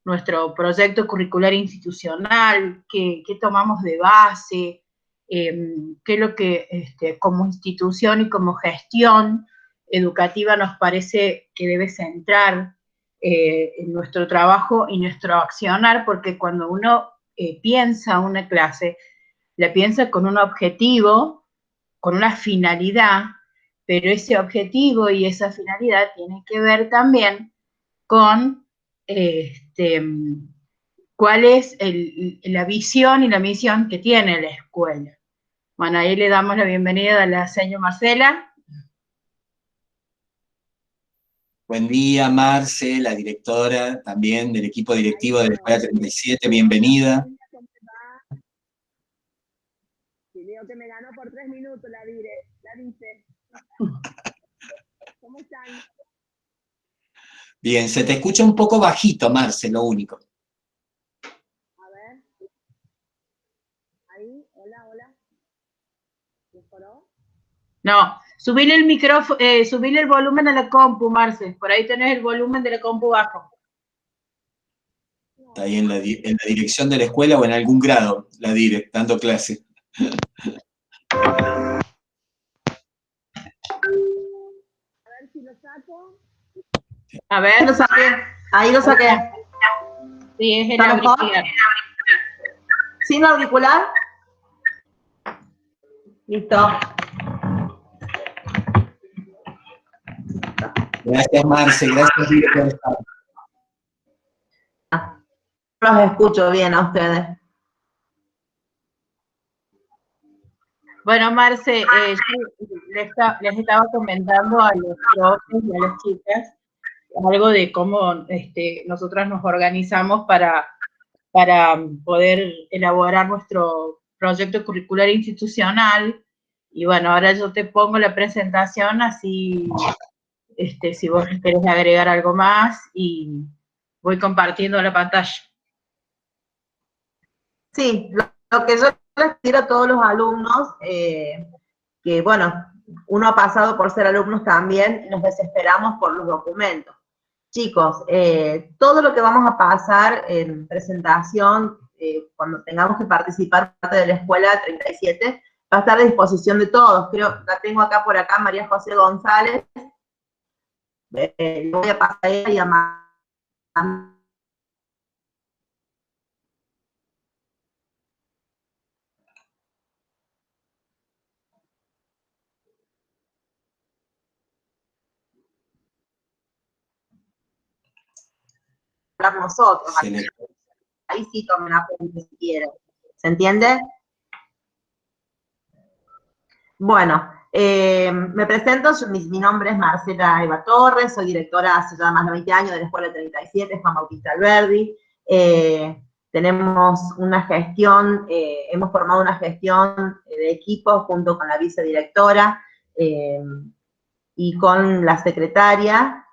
nuestro proyecto curricular institucional, qué tomamos de base, qué es lo que como institución y como gestión educativa nos parece que debe centrar en nuestro trabajo y nuestro accionar, porque cuando uno piensa una clase, la piensa con un objetivo, con una finalidad, pero ese objetivo y esa finalidad tienen que ver también con cuál es la visión y la misión que tiene la escuela. Bueno, ahí le damos la bienvenida a la señora Marcela. Buen día, Marce, la directora también del equipo directivo de la Escuela 37, bienvenida. Veo que me ganó por 3 minutos la dice. ¿Cómo están? Bien, se te escucha un poco bajito, Marce, lo único. A ver. Ahí, hola. ¿Mejoró? No, subile el micrófono, subile el volumen a la compu, Marce. Por ahí tenés el volumen de la compu bajo. Está ahí en la dirección de la escuela o en algún grado, la dire, dando clase. A ver si lo saco. A ver, lo saqué. Ahí lo saqué. Sí, es el ¿Está mejor? auricular. ¿Sin auricular? Listo. Gracias, Marce, gracias Lidia, por estar. Los escucho bien a ustedes. Bueno, Marce, yo les estaba comentando a los profes y a las chicas algo de cómo nosotras nos organizamos para poder elaborar nuestro proyecto curricular institucional. Y bueno, ahora yo te pongo la presentación, así si vos querés agregar algo más, y voy compartiendo la pantalla. Sí, lo que yo les pido a todos los alumnos, que bueno, uno ha pasado por ser alumnos también, nos desesperamos por los documentos. Chicos, todo lo que vamos a pasar en presentación, cuando tengamos que participar parte de la escuela 37, va a estar a disposición de todos. Creo, la tengo acá por acá, María José González. Le voy a pasar a ella y a nosotros. Ahí sí tomen apuntes si quieren. ¿Se entiende? Bueno, me presento, mi nombre es Marcela Eva Torres, soy directora hace ya más de 20 años de la Escuela 37, Juan Bautista Alberdi. Tenemos una gestión, hemos formado una gestión de equipo junto con la vicedirectora y con la secretaria,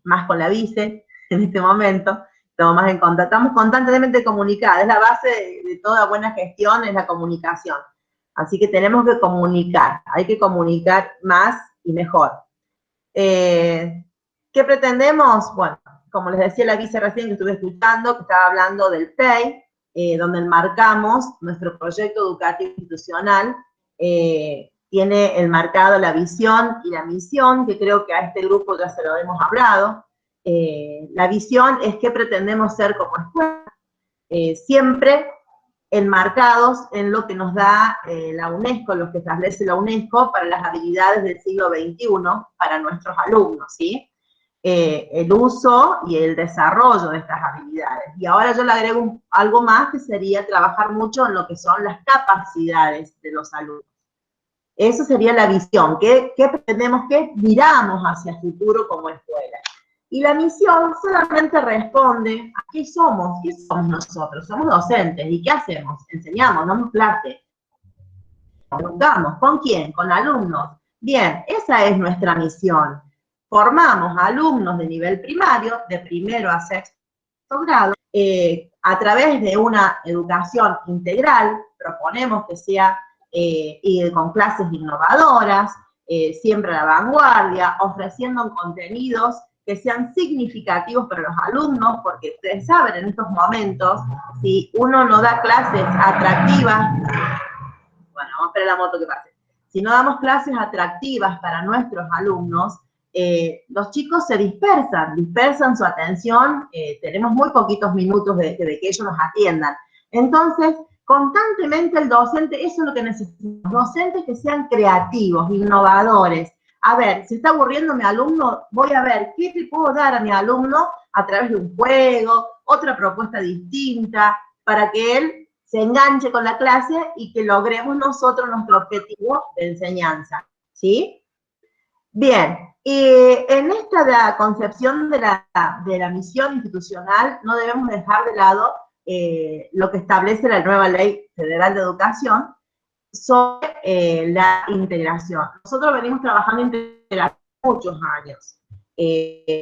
más con la vice en este momento. Estamos constantemente comunicadas, es la base de toda buena gestión, es la comunicación. Así que tenemos que comunicar, hay que comunicar más y mejor. ¿Qué pretendemos? Bueno, como les decía la vice recién que estuve escuchando, que estaba hablando del PEI, donde enmarcamos nuestro proyecto educativo institucional, tiene enmarcado la visión y la misión, que creo que a este grupo ya se lo hemos hablado. La visión es qué pretendemos ser como escuela, siempre enmarcados en lo que nos da la UNESCO, lo que establece la UNESCO para las habilidades del siglo XXI para nuestros alumnos, ¿sí? El uso y el desarrollo de estas habilidades. Y ahora yo le agrego algo más, que sería trabajar mucho en lo que son las capacidades de los alumnos. Eso sería la visión, ¿qué pretendemos, qué miramos hacia el futuro como escuela? Y la misión solamente responde a qué somos nosotros. Somos docentes, ¿y qué hacemos? Enseñamos, damos clase. Educamos, ¿con quién? Con alumnos. Bien, esa es nuestra misión. Formamos alumnos de nivel primario, de primero a sexto grado, a través de una educación integral, proponemos que sea y con clases innovadoras, siempre a la vanguardia, ofreciendo contenidos que sean significativos para los alumnos, porque ustedes saben, en estos momentos, si uno no da clases atractivas, bueno, vamos a esperar la moto que pase, si no damos clases atractivas para nuestros alumnos, los chicos se dispersan su atención, tenemos muy poquitos minutos de que ellos nos atiendan. Entonces, constantemente el docente, eso es lo que necesitamos, docentes que sean creativos, innovadores. A ver, si está aburriendo mi alumno, voy a ver qué le puedo dar a mi alumno a través de un juego, otra propuesta distinta, para que él se enganche con la clase y que logremos nosotros nuestro objetivo de enseñanza, ¿sí? Bien, en esta concepción de la misión institucional no debemos dejar de lado lo que establece la nueva Ley Federal de Educación sobre la integración. Nosotros venimos trabajando en integración muchos años,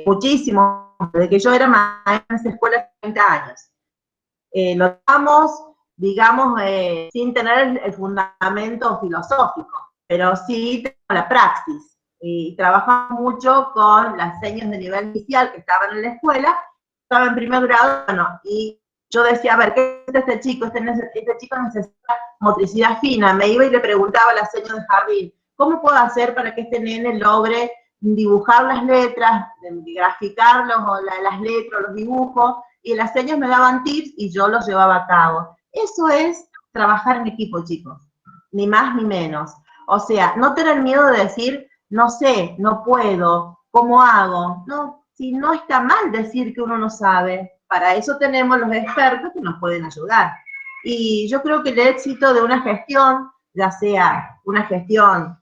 muchísimo, desde que yo era maestra en esa escuela hace 30 años. Lo damos, digamos, sin tener el fundamento filosófico, pero sí la praxis. Y trabajamos mucho con las señas de nivel inicial que estaban en la escuela, estaba en primer grado, bueno, y yo decía, a ver, ¿qué es este chico? Este chico necesita motricidad fina. Me iba y le preguntaba a la señora de jardín, ¿cómo puedo hacer para que este nene logre dibujar las letras, de graficar las letras, los dibujos, y las señas me daban tips y yo los llevaba a cabo. Eso es trabajar en equipo, chicos, ni más ni menos. O sea, no tener miedo de decir, no sé, no puedo, ¿cómo hago? No, si no está mal decir que uno no sabe, para eso tenemos los expertos que nos pueden ayudar. Y yo creo que el éxito de una gestión, ya sea una gestión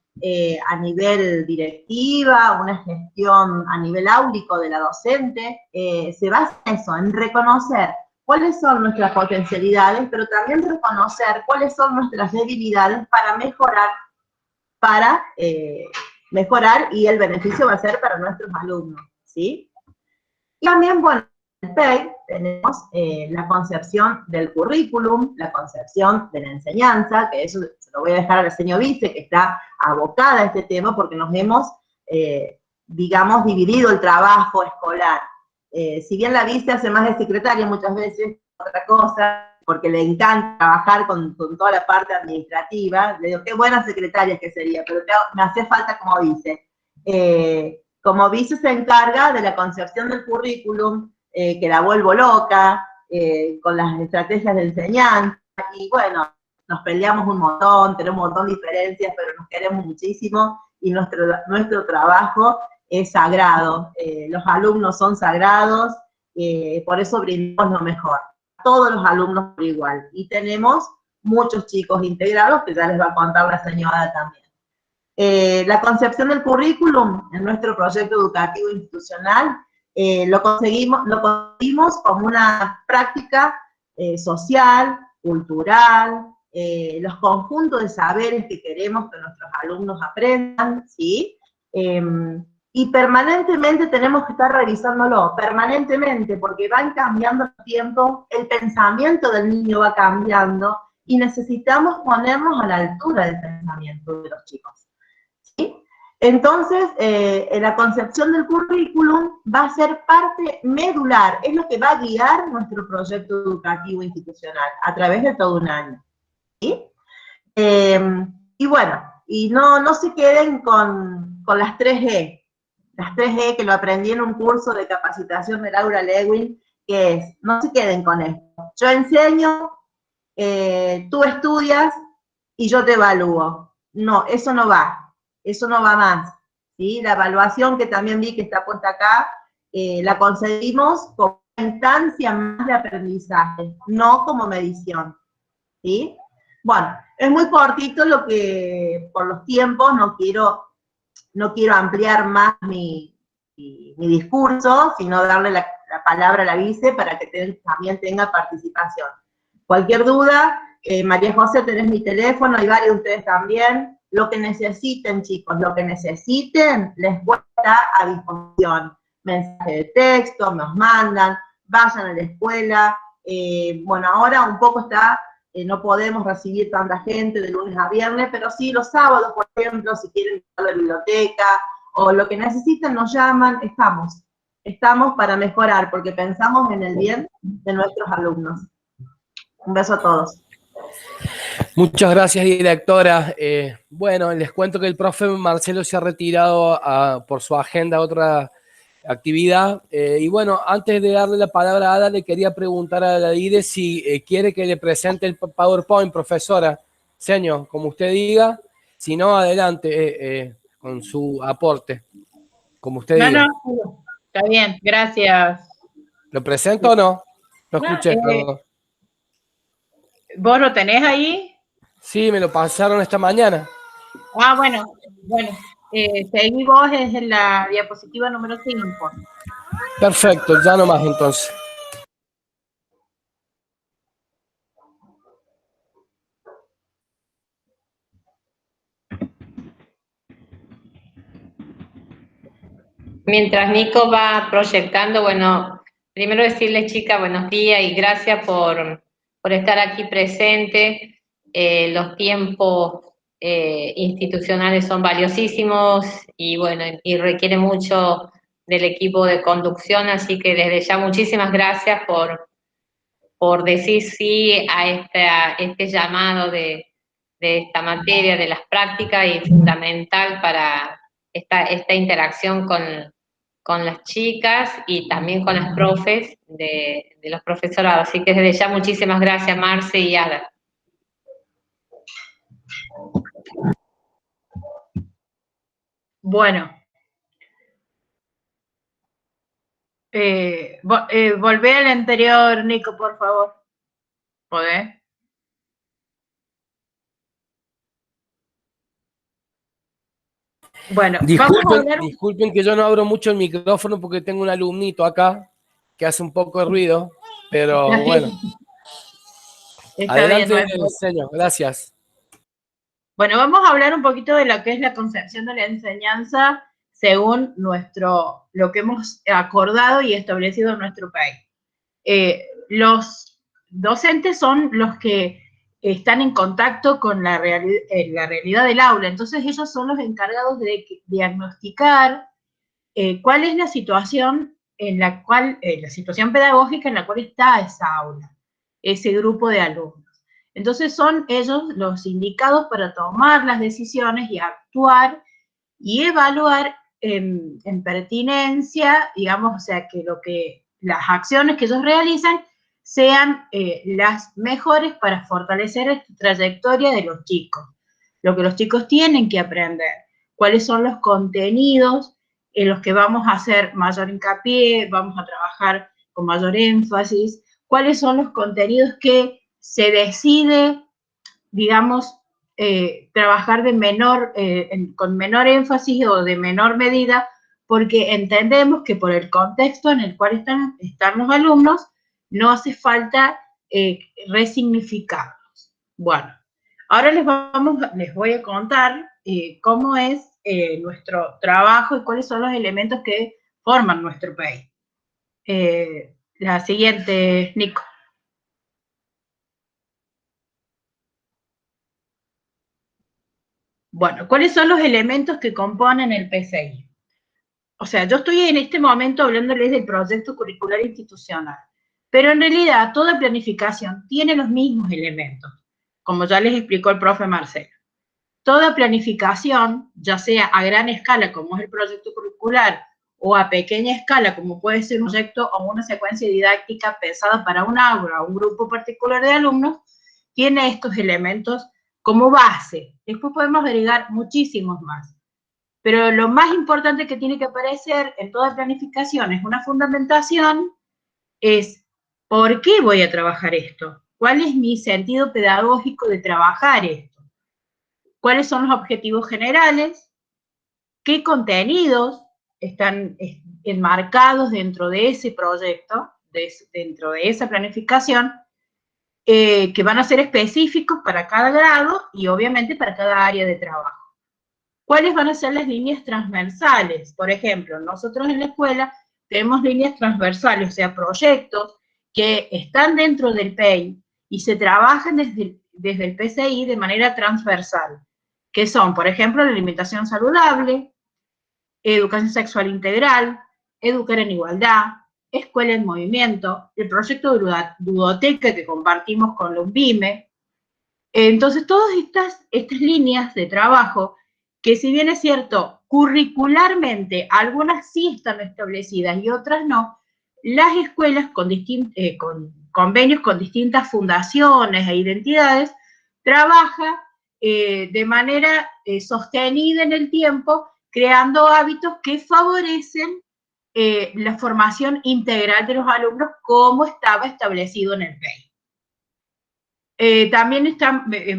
a nivel directiva, una gestión a nivel áulico de la docente, se basa en eso, en reconocer cuáles son nuestras potencialidades, pero también reconocer cuáles son nuestras debilidades para mejorar y el beneficio va a ser para nuestros alumnos, ¿sí? Y también, bueno, en el PEI tenemos la concepción del currículum, la concepción de la enseñanza, que eso se lo voy a dejar a la señora Vice, que está abocada a este tema, porque nos hemos, digamos, dividido el trabajo escolar. Si bien la Vice hace más de secretaria muchas veces, otra cosa, porque le encanta trabajar con toda la parte administrativa, le digo, qué buena secretaria que sería, pero me hace falta como Vice. Como Vice se encarga de la concepción del currículum, que la vuelvo loca, con las estrategias de enseñanza, y bueno, nos peleamos un montón, tenemos un montón de diferencias, pero nos queremos muchísimo, y nuestro trabajo es sagrado. Los alumnos son sagrados, por eso brindamos lo mejor. Todos los alumnos por igual, y tenemos muchos chicos integrados, que ya les va a contar la señora también. La concepción del currículum en nuestro proyecto educativo institucional lo conseguimos como una práctica social, cultural, los conjuntos de saberes que queremos que nuestros alumnos aprendan, ¿sí? Y permanentemente tenemos que estar revisándolo, permanentemente, porque van cambiando los tiempos, el pensamiento del niño va cambiando, y necesitamos ponernos a la altura del pensamiento de los chicos. ¿Sí? Entonces, la concepción del currículum va a ser parte medular, es lo que va a guiar nuestro proyecto educativo institucional a través de todo un año. ¿Sí? Y bueno, y no se queden con las 3E. Las 3E que lo aprendí en un curso de capacitación de Laura Lewin, que es, no se queden con esto. Yo enseño, tú estudias y yo te evalúo. No, eso no va más. ¿Sí? La evaluación, que también vi que está puesta acá, la concebimos como una instancia más de aprendizaje, no como medición. ¿Sí? Bueno, es muy cortito lo que, por los tiempos, no quiero ampliar más mi discurso, sino darle la palabra a la vice para que también tenga participación. Cualquier duda, María José, tenés mi teléfono, y varios de ustedes también. Lo que necesiten, chicos, lo que necesiten, les voy a estar a disposición. Mensaje de texto, nos mandan, vayan a la escuela. Bueno, ahora un poco está, no podemos recibir tanta gente de lunes a viernes, pero sí los sábados, por ejemplo, si quieren ir a la biblioteca, o lo que necesiten, nos llaman, estamos para mejorar, porque pensamos en el bien de nuestros alumnos. Un beso a todos. Muchas gracias, directora. Bueno, les cuento que el profe Marcelo se ha retirado por su agenda a otra actividad. Y bueno, antes de darle la palabra a Ada, le quería preguntar a la DIDE si quiere que le presente el PowerPoint, profesora. Señor, como usted diga. Si no, adelante con su aporte, como usted diga. No, está bien, gracias. ¿Lo presento o no? Lo escuché, perdón. ¿Vos lo tenés ahí? Sí, me lo pasaron esta mañana. Ah, bueno. Seguí vos, es en la diapositiva número 5. Perfecto, ya nomás entonces. Mientras Nico va proyectando, bueno, primero decirles, chicas, buenos días y gracias por estar aquí presente. Los tiempos institucionales son valiosísimos y bueno, y requiere mucho del equipo de conducción, así que desde ya muchísimas gracias por decir sí a este llamado de esta materia, de las prácticas, y fundamental esta interacción con las chicas y también con las profes de los profesorados. Así que desde ya muchísimas gracias, Marce y Ada. Bueno, volvé al anterior, Nico, por favor. ¿Podés? Bueno, vamos a hablar... Disculpen que yo no abro mucho el micrófono porque tengo un alumnito acá que hace un poco de ruido, pero bueno. Está Adelante, bien, enseño. Gracias. Bueno, vamos a hablar un poquito de lo que es la concepción de la enseñanza según lo que hemos acordado y establecido en nuestro país. Los docentes son los que están en contacto con la realidad del aula, entonces ellos son los encargados de diagnosticar cuál es la situación en la cual, la situación pedagógica en la cual está esa aula, ese grupo de alumnos. Entonces son ellos los indicados para tomar las decisiones y actuar y evaluar en pertinencia, digamos, o sea, que las acciones que ellos realizan sean las mejores para fortalecer esta trayectoria de los chicos, lo que los chicos tienen que aprender, cuáles son los contenidos en los que vamos a hacer mayor hincapié, vamos a trabajar con mayor énfasis, cuáles son los contenidos que se decide, digamos, trabajar con menor énfasis o de menor medida, porque entendemos que por el contexto en el cual están los alumnos, no hace falta resignificarlos. Bueno, ahora les voy a contar cómo es nuestro trabajo y cuáles son los elementos que forman nuestro país. La siguiente, Nico. Bueno, ¿cuáles son los elementos que componen el PCI? O sea, yo estoy en este momento hablándoles del proyecto curricular institucional, pero en realidad toda planificación tiene los mismos elementos, como ya les explicó el profe Marcelo. Toda planificación, ya sea a gran escala, como es el proyecto curricular, o a pequeña escala, como puede ser un proyecto o una secuencia didáctica pensada para un aula o un grupo particular de alumnos, tiene estos elementos como base. Después podemos agregar muchísimos más. Pero lo más importante que tiene que aparecer en toda planificación es una fundamentación, es ¿por qué voy a trabajar esto? ¿Cuál es mi sentido pedagógico de trabajar esto? ¿Cuáles son los objetivos generales? ¿Qué contenidos están enmarcados dentro de ese proyecto, dentro de esa planificación? Que van a ser específicos para cada grado y obviamente para cada área de trabajo. ¿Cuáles van a ser las líneas transversales? Por ejemplo, nosotros en la escuela tenemos líneas transversales, o sea, proyectos que están dentro del PEI y se trabajan desde el PCI de manera transversal, que son, por ejemplo, la alimentación saludable, educación sexual integral, educar en igualdad, escuela en movimiento, el proyecto de ludoteca que compartimos con la UNVIME. Entonces, todas estas líneas de trabajo, que si bien es cierto, curricularmente, algunas sí están establecidas y otras no, las escuelas con convenios con distintas fundaciones e identidades, trabajan de manera sostenida en el tiempo, creando hábitos que favorecen la formación integral de los alumnos como estaba establecido en el PEI. También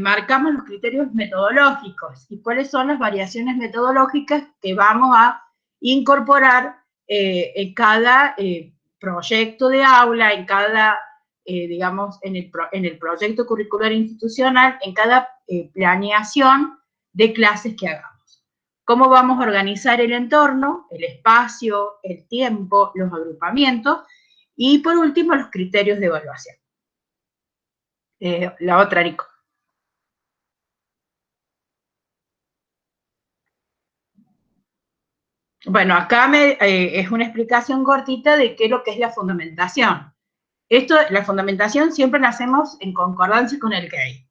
marcamos los criterios metodológicos y cuáles son las variaciones metodológicas que vamos a incorporar en cada proyecto de aula, en cada, digamos, en el proyecto curricular institucional, en cada planeación de clases que hagamos. Cómo vamos a organizar el entorno, el espacio, el tiempo, los agrupamientos y, por último, los criterios de evaluación. La otra, Nico. Bueno, acá es una explicación cortita de qué es lo que es la fundamentación. La fundamentación siempre la hacemos en concordancia con el PEI.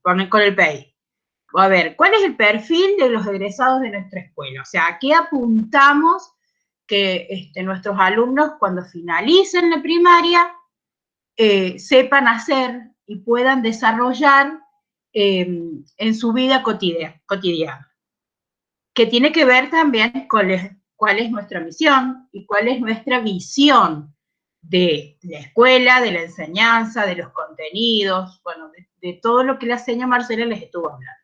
a ver, ¿cuál es el perfil de los egresados de nuestra escuela? O sea, ¿a qué apuntamos que nuestros alumnos cuando finalicen la primaria sepan hacer y puedan desarrollar en su vida cotidiana? Que tiene que ver también con cuál es nuestra misión y cuál es nuestra visión de la escuela, de la enseñanza, de los contenidos, bueno, de todo lo que la señora Marcela les estuvo hablando.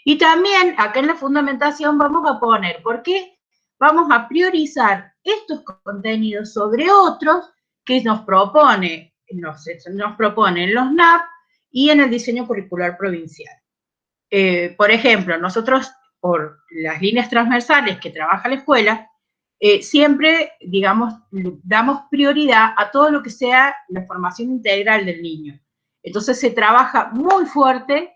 Y también acá en la fundamentación vamos a poner por qué vamos a priorizar estos contenidos sobre otros que nos proponen los NAP y en el diseño curricular provincial. Por ejemplo, nosotros, por las líneas transversales que trabaja la escuela, siempre, digamos, damos prioridad a todo lo que sea la formación integral del niño. Entonces se trabaja muy fuerte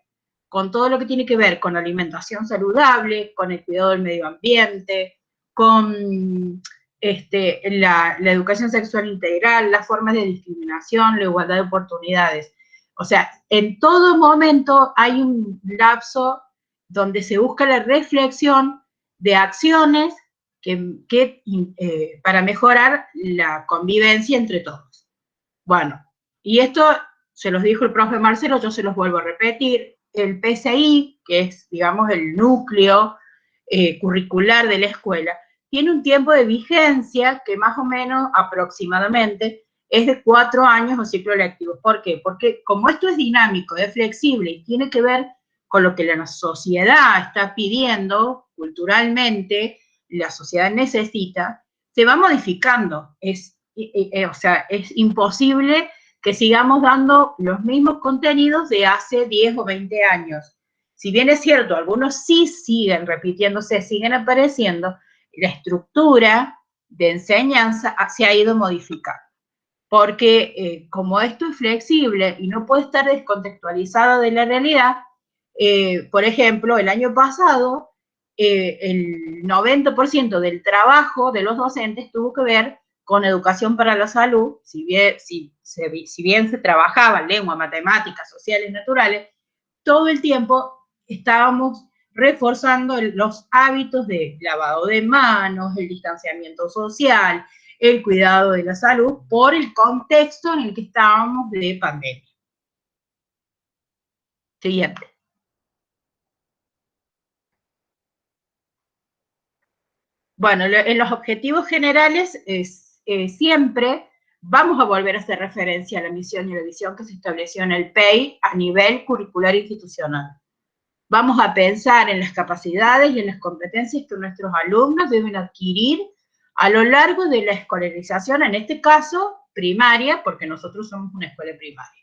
con todo lo que tiene que ver con alimentación saludable, con el cuidado del medio ambiente, con la educación sexual integral, las formas de discriminación, la igualdad de oportunidades. O sea, en todo momento hay un lapso donde se busca la reflexión de acciones para mejorar la convivencia entre todos. Bueno, y esto se los dijo el profe Marcelo, yo se los vuelvo a repetir. El PCI, que es, digamos, el núcleo curricular de la escuela, tiene un tiempo de vigencia que más o menos, aproximadamente, es de 4 años o ciclo lectivo. ¿Por qué? Porque como esto es dinámico, es flexible y tiene que ver con lo que la sociedad está pidiendo culturalmente, la sociedad necesita, se va modificando. O sea, es imposible que sigamos dando los mismos contenidos de hace 10 o 20 años. Si bien es cierto, algunos sí siguen repitiéndose, siguen apareciendo, la estructura de enseñanza se ha ido modificando. Porque como esto es flexible y no puede estar descontextualizado de la realidad, por ejemplo, el año pasado, el 90% del trabajo de los docentes tuvo que ver con educación para la salud, si bien se trabajaba lengua, matemáticas, sociales, naturales, todo el tiempo estábamos reforzando los hábitos de lavado de manos, el distanciamiento social, el cuidado de la salud, por el contexto en el que estábamos de pandemia. Siguiente. Bueno, en los objetivos generales siempre vamos a volver a hacer referencia a la misión y la visión que se estableció en el PEI a nivel curricular institucional. Vamos a pensar en las capacidades y en las competencias que nuestros alumnos deben adquirir a lo largo de la escolarización, en este caso primaria, porque nosotros somos una escuela primaria.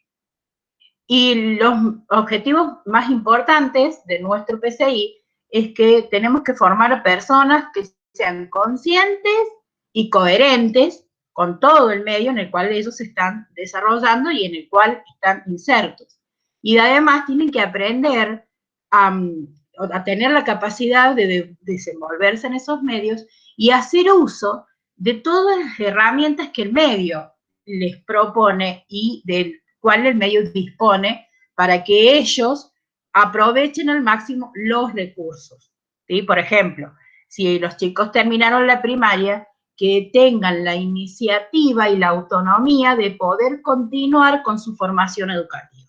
Y los objetivos más importantes de nuestro PCI es que tenemos que formar a personas que sean conscientes y coherentes con todo el medio en el cual ellos se están desarrollando y en el cual están insertos. Y además tienen que aprender a tener la capacidad de desenvolverse en esos medios y hacer uso de todas las herramientas que el medio les propone y del cual el medio dispone para que ellos aprovechen al máximo los recursos. ¿Sí? Por ejemplo, si los chicos terminaron la primaria, que tengan la iniciativa y la autonomía de poder continuar con su formación educativa.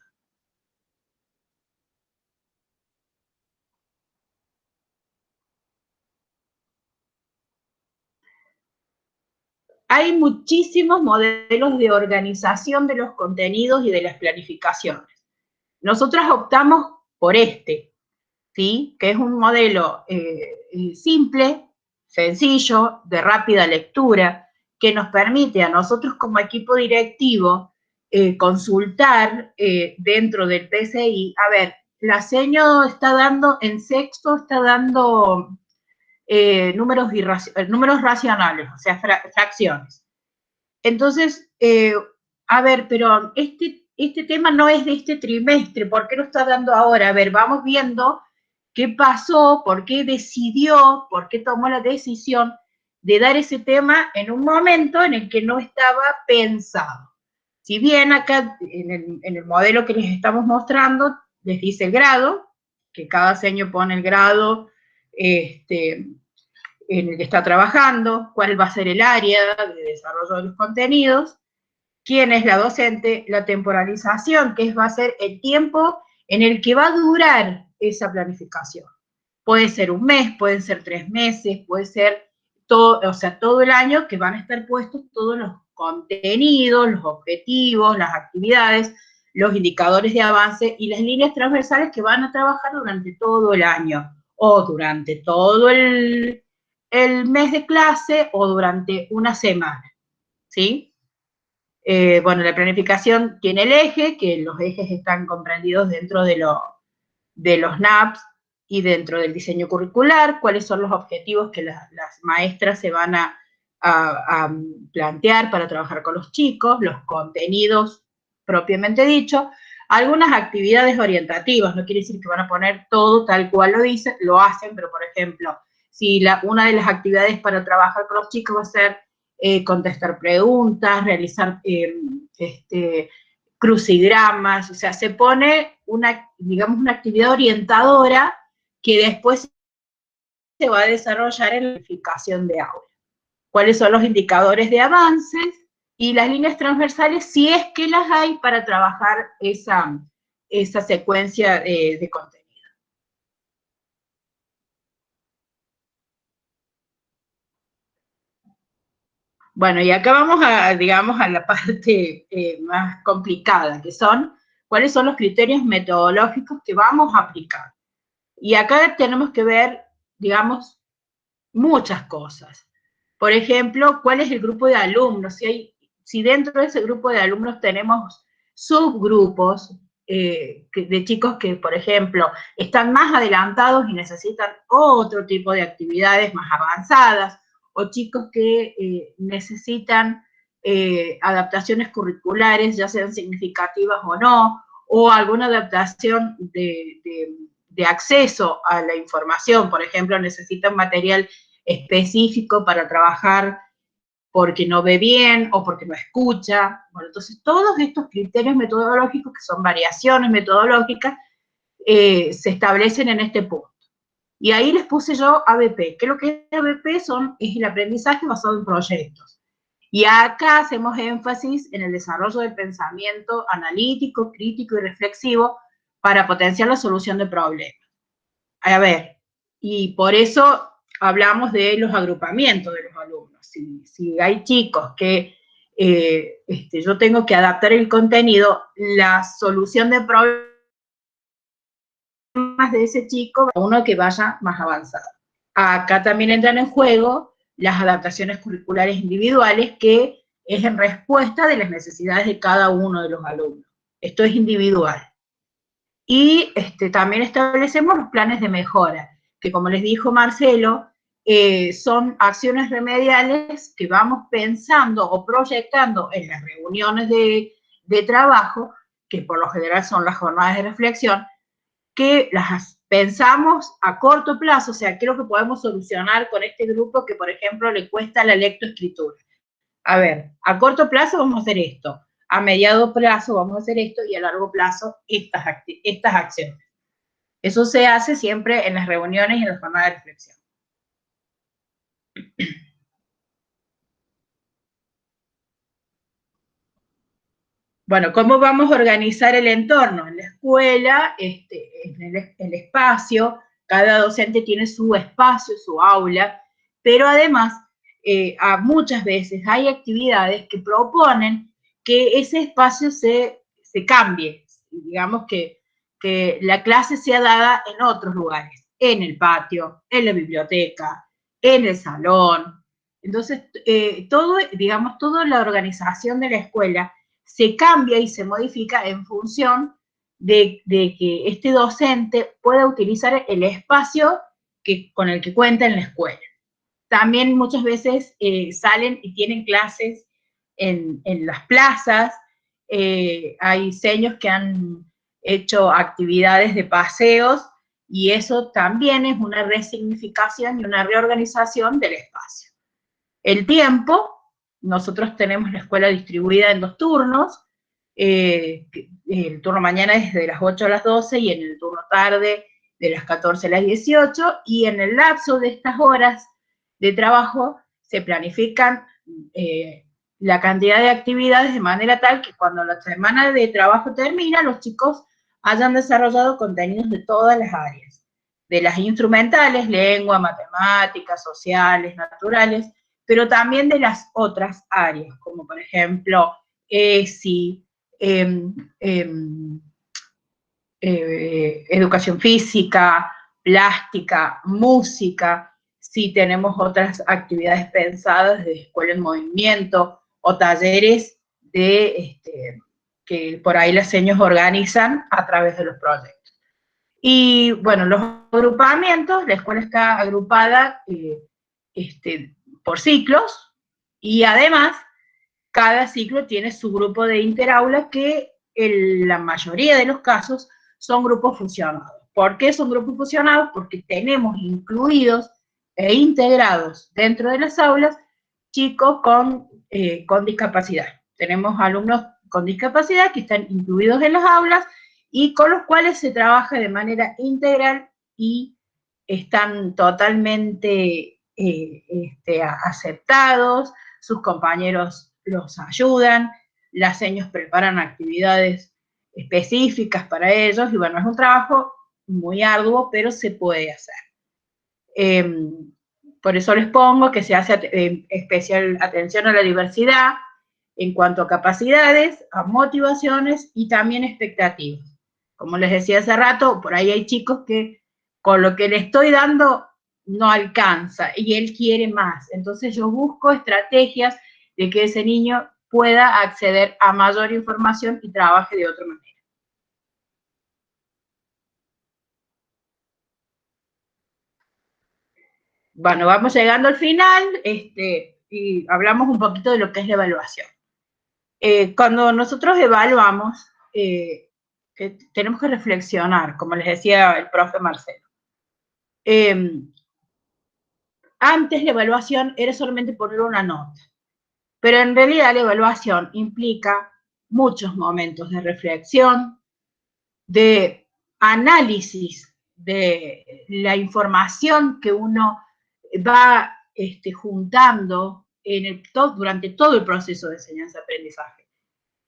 Hay muchísimos modelos de organización de los contenidos y de las planificaciones. Nosotras optamos por ¿sí? Que es un modelo simple, sencillo, de rápida lectura, que nos permite a nosotros como equipo directivo consultar dentro del PCI. A ver, la seño está dando, en sexto está dando números racionales, o sea, fracciones. Entonces, a ver, pero este tema no es de este trimestre, ¿por qué lo está dando ahora? A ver, vamos viendo qué pasó, por qué decidió, por qué tomó la decisión de dar ese tema en un momento en el que no estaba pensado. Si bien acá, en el modelo que les estamos mostrando, les dice el grado, que cada seño pone el grado en el que está trabajando, cuál va a ser el área de desarrollo de los contenidos, quién es la docente, la temporalización, que va a ser el tiempo en el que va a durar esa planificación. Puede ser un mes, pueden ser 3 meses, puede ser todo, o sea, todo el año que van a estar puestos todos los contenidos, los objetivos, las actividades, los indicadores de avance y las líneas transversales que van a trabajar durante todo el año o durante todo el mes de clase o durante una semana, ¿sí? Bueno, la planificación tiene el eje, que los ejes están comprendidos dentro de los NAPs y dentro del diseño curricular, cuáles son los objetivos que las maestras se van a plantear para trabajar con los chicos, los contenidos propiamente dicho, algunas actividades orientativas, no quiere decir que van a poner todo tal cual lo hacen, pero por ejemplo, si una de las actividades para trabajar con los chicos va a ser contestar preguntas, realizar crucigramas, o sea, se pone digamos, una actividad orientadora que después se va a desarrollar en la planificación de aula. ¿Cuáles son los indicadores de avances? Y las líneas transversales, si es que las hay para trabajar esa secuencia de contenido. Bueno, y acá vamos digamos, a la parte más complicada, que son cuáles son los criterios metodológicos que vamos a aplicar. Y acá tenemos que ver, digamos, muchas cosas. Por ejemplo, cuál es el grupo de alumnos, si dentro de ese grupo de alumnos tenemos subgrupos de chicos que, por ejemplo, están más adelantados y necesitan otro tipo de actividades más avanzadas, o chicos que necesitan adaptaciones curriculares, ya sean significativas o no, o alguna adaptación de acceso a la información, por ejemplo, necesitan material específico para trabajar porque no ve bien o porque no escucha. Bueno, entonces todos estos criterios metodológicos, que son variaciones metodológicas, se establecen en este punto. Y ahí les puse yo ABP. ¿Qué es lo que es ABP? Es el aprendizaje basado en proyectos. Y acá hacemos énfasis en el desarrollo del pensamiento analítico, crítico y reflexivo para potenciar la solución de problemas. A ver, y por eso hablamos de los agrupamientos de los alumnos. Si hay chicos que yo tengo que adaptar el contenido, la solución de problemas de ese chico, uno que vaya más avanzado. Acá también entran en juego las adaptaciones curriculares individuales, que es en respuesta de las necesidades de cada uno de los alumnos. Esto es individual. Y también establecemos los planes de mejora, que como les dijo Marcelo, son acciones remediales que vamos pensando o proyectando en las reuniones de trabajo, que por lo general son las jornadas de reflexión, que las pensamos a corto plazo, o sea, ¿qué es lo que podemos solucionar con este grupo que, por ejemplo, le cuesta la lectoescritura? A ver, a corto plazo vamos a hacer esto, a mediano plazo vamos a hacer esto y a largo plazo estas acciones. Eso se hace siempre en las reuniones y en las jornadas de reflexión. Bueno, ¿cómo vamos a organizar el entorno? En la escuela, en el espacio, cada docente tiene su espacio, su aula, pero además, muchas veces hay actividades que proponen que ese espacio se cambie, digamos que la clase sea dada en otros lugares, en el patio, en la biblioteca, en el salón. Entonces, toda la organización de la escuela se cambia y se modifica en función de que este docente pueda utilizar el espacio con el que cuenta en la escuela. También muchas veces salen y tienen clases en las plazas, hay seños que han hecho actividades de paseos, y eso también es una resignificación y una reorganización del espacio. El tiempo, nosotros tenemos la escuela distribuida en 2 turnos, el turno mañana es de las 8 a las 12 y en el turno tarde de las 14 a las 18, y en el lapso de estas horas de trabajo se planifican la cantidad de actividades de manera tal que cuando la semana de trabajo termina, los chicos hayan desarrollado contenidos de todas las áreas, de las instrumentales, lengua, matemáticas, sociales, naturales, pero también de las otras áreas, como por ejemplo ESI, educación física, plástica, música, si tenemos otras actividades pensadas de escuela en movimiento o talleres que por ahí las señas organizan a través de los proyectos. Y bueno, los agrupamientos, la escuela está agrupada por ciclos, y además cada ciclo tiene su grupo de interaula que en la mayoría de los casos son grupos fusionados. ¿Por qué son grupos fusionados? Porque tenemos incluidos e integrados dentro de las aulas chicos con discapacidad. Tenemos alumnos con discapacidad que están incluidos en las aulas y con los cuales se trabaja de manera integral y están totalmente aceptados, sus compañeros los ayudan, las señas preparan actividades específicas para ellos, y bueno, es un trabajo muy arduo, pero se puede hacer. Por eso les pongo que se hace especial atención a la diversidad en cuanto a capacidades, a motivaciones y también expectativas. Como les decía hace rato, por ahí hay chicos que con lo que le estoy dando no alcanza y él quiere más. Entonces yo busco estrategias de que ese niño pueda acceder a mayor información y trabaje de otra manera. Bueno, vamos llegando al final y hablamos un poquito de lo que es la evaluación. Cuando nosotros evaluamos, tenemos que reflexionar, como les decía el profe Marcelo. Antes la evaluación era solamente poner una nota, pero en realidad la evaluación implica muchos momentos de reflexión, de análisis de la información que uno va juntando durante todo el proceso de enseñanza-aprendizaje.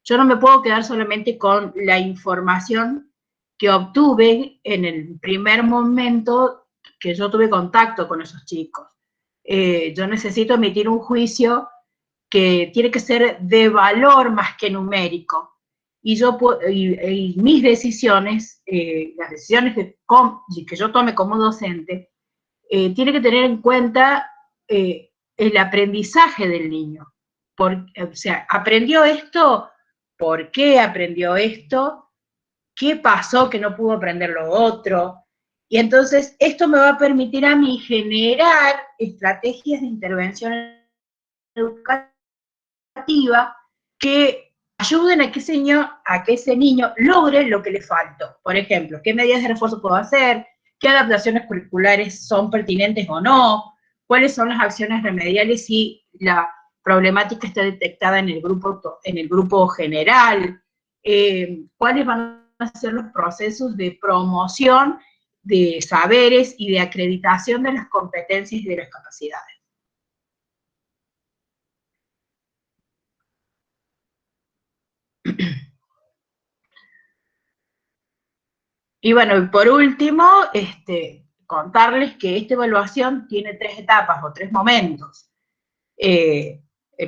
Yo no me puedo quedar solamente con la información que obtuve en el primer momento que yo tuve contacto con esos chicos. Yo necesito emitir un juicio que tiene que ser de valor más que numérico. Y mis decisiones, las decisiones que yo tome como docente, tiene que tener en cuenta el aprendizaje del niño. O sea, ¿aprendió esto? ¿Por qué aprendió esto? ¿Qué pasó que no pudo aprender lo otro? Y entonces esto me va a permitir a mí generar estrategias de intervención educativa que ayuden a que ese niño logre lo que le faltó. Por ejemplo, ¿qué medidas de refuerzo puedo hacer? ¿Qué adaptaciones curriculares son pertinentes o no? ¿Cuáles son las acciones remediales si la problemática está detectada en el grupo general? ¿Cuáles van a ser los procesos de promoción de saberes y de acreditación de las competencias y de las capacidades? Y bueno, por último, contarles que esta evaluación tiene 3 etapas o 3 momentos. El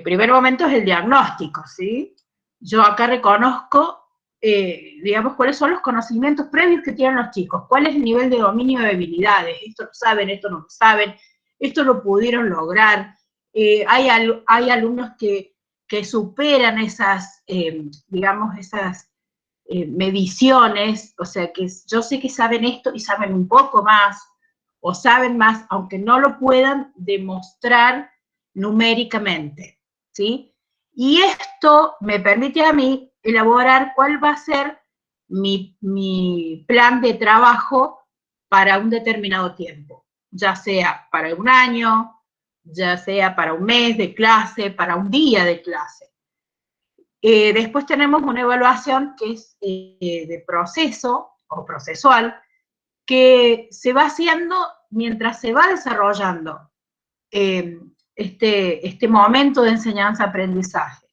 primer momento es el diagnóstico, ¿sí? Yo acá reconozco, digamos, cuáles son los conocimientos previos que tienen los chicos, cuál es el nivel de dominio de habilidades, esto lo saben, esto no lo saben, esto lo pudieron lograr. Hay alumnos que superan esas, digamos, esas mediciones, o sea, que yo sé que saben esto y saben un poco más, o saben más, aunque no lo puedan demostrar numéricamente, ¿sí? Y esto me permite a mí elaborar cuál va a ser mi plan de trabajo para un determinado tiempo, ya sea para un año, ya sea para un mes de clase, para un día de clase. Después tenemos una evaluación que es de proceso o procesual, que se va haciendo mientras se va desarrollando este momento de enseñanza-aprendizaje.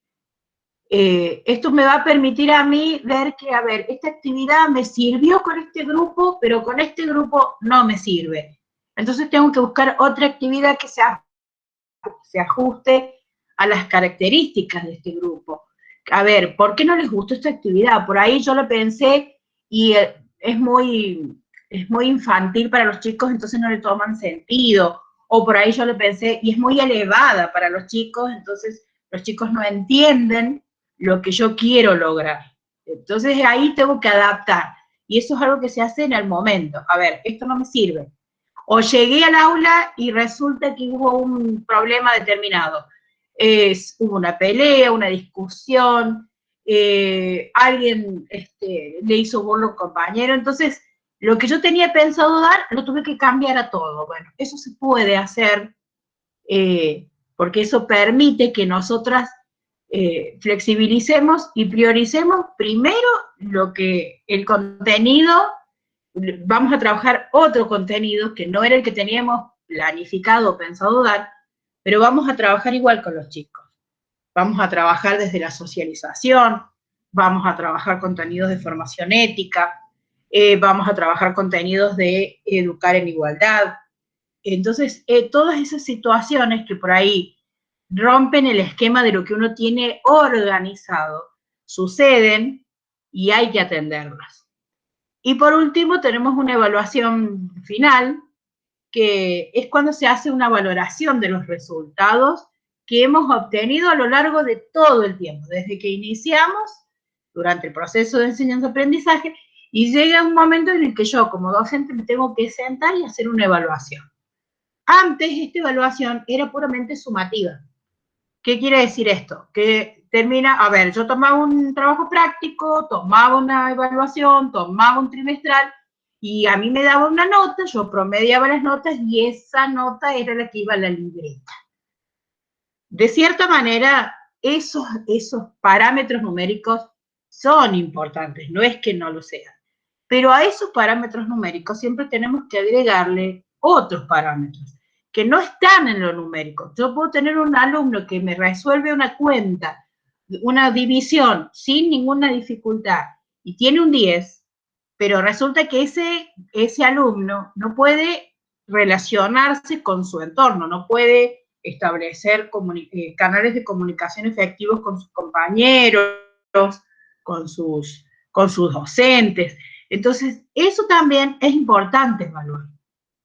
Esto me va a permitir a mí ver que, a ver, esta actividad me sirvió con este grupo, pero con este grupo no me sirve. Entonces tengo que buscar otra actividad que se ajuste a las características de este grupo. A ver, ¿por qué no les gustó esta actividad? Por ahí yo lo pensé y es muy infantil para los chicos, entonces no le toman sentido. O por ahí yo lo pensé y es muy elevada para los chicos, entonces los chicos no entienden lo que yo quiero lograr. Entonces ahí tengo que adaptar. Y eso es algo que se hace en el momento. A ver, esto no me sirve. O llegué al aula y resulta que hubo un problema determinado. Hubo una pelea, una discusión, alguien le hizo burla a un compañero, entonces lo que yo tenía pensado dar, lo tuve que cambiar a todo. Bueno, eso se puede hacer, porque eso permite que nosotras flexibilicemos y prioricemos primero el contenido. Vamos a trabajar otro contenido que no era el que teníamos planificado o pensado dar, pero vamos a trabajar igual con los chicos. Vamos a trabajar desde la socialización, vamos a trabajar contenidos de formación ética, vamos a trabajar contenidos de educar en igualdad. Entonces, todas esas situaciones que por ahí rompen el esquema de lo que uno tiene organizado, suceden y hay que atenderlas. Y por último, tenemos una evaluación final, que es cuando se hace una valoración de los resultados que hemos obtenido a lo largo de todo el tiempo, desde que iniciamos, durante el proceso de enseñanza-aprendizaje, y llega un momento en el que yo, como docente, me tengo que sentar y hacer una evaluación. Antes, esta evaluación era puramente sumativa. ¿Qué quiere decir esto? Que termina, a ver, yo tomaba un trabajo práctico, tomaba una evaluación, tomaba un trimestral, y a mí me daba una nota, yo promediaba las notas, y esa nota era la que iba a la libreta. De cierta manera, esos parámetros numéricos son importantes, no es que no lo sean. Pero a esos parámetros numéricos siempre tenemos que agregarle otros parámetros que no están en lo numérico. Yo puedo tener un alumno que me resuelve una cuenta, una división, sin ninguna dificultad, y tiene un 10, pero resulta que ese alumno no puede relacionarse con su entorno, no puede establecer canales de comunicación efectivos con sus compañeros, con sus docentes. Entonces, eso también es importante evaluar.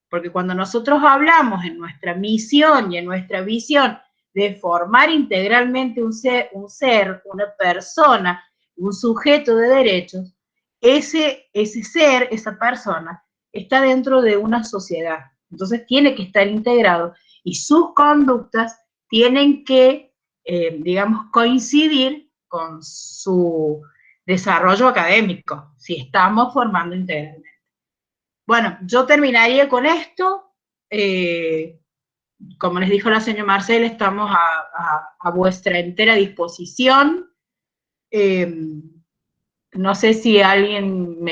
Porque cuando nosotros hablamos en nuestra misión y en nuestra visión de formar integralmente un ser, una persona, un sujeto de derechos, ese ser, esa persona, está dentro de una sociedad. Entonces tiene que estar integrado y sus conductas tienen que, digamos, coincidir con su desarrollo académico, si estamos formando integralmente. Bueno, yo terminaría con esto. Como les dijo la señora Marcela, estamos a vuestra entera disposición. No sé si alguien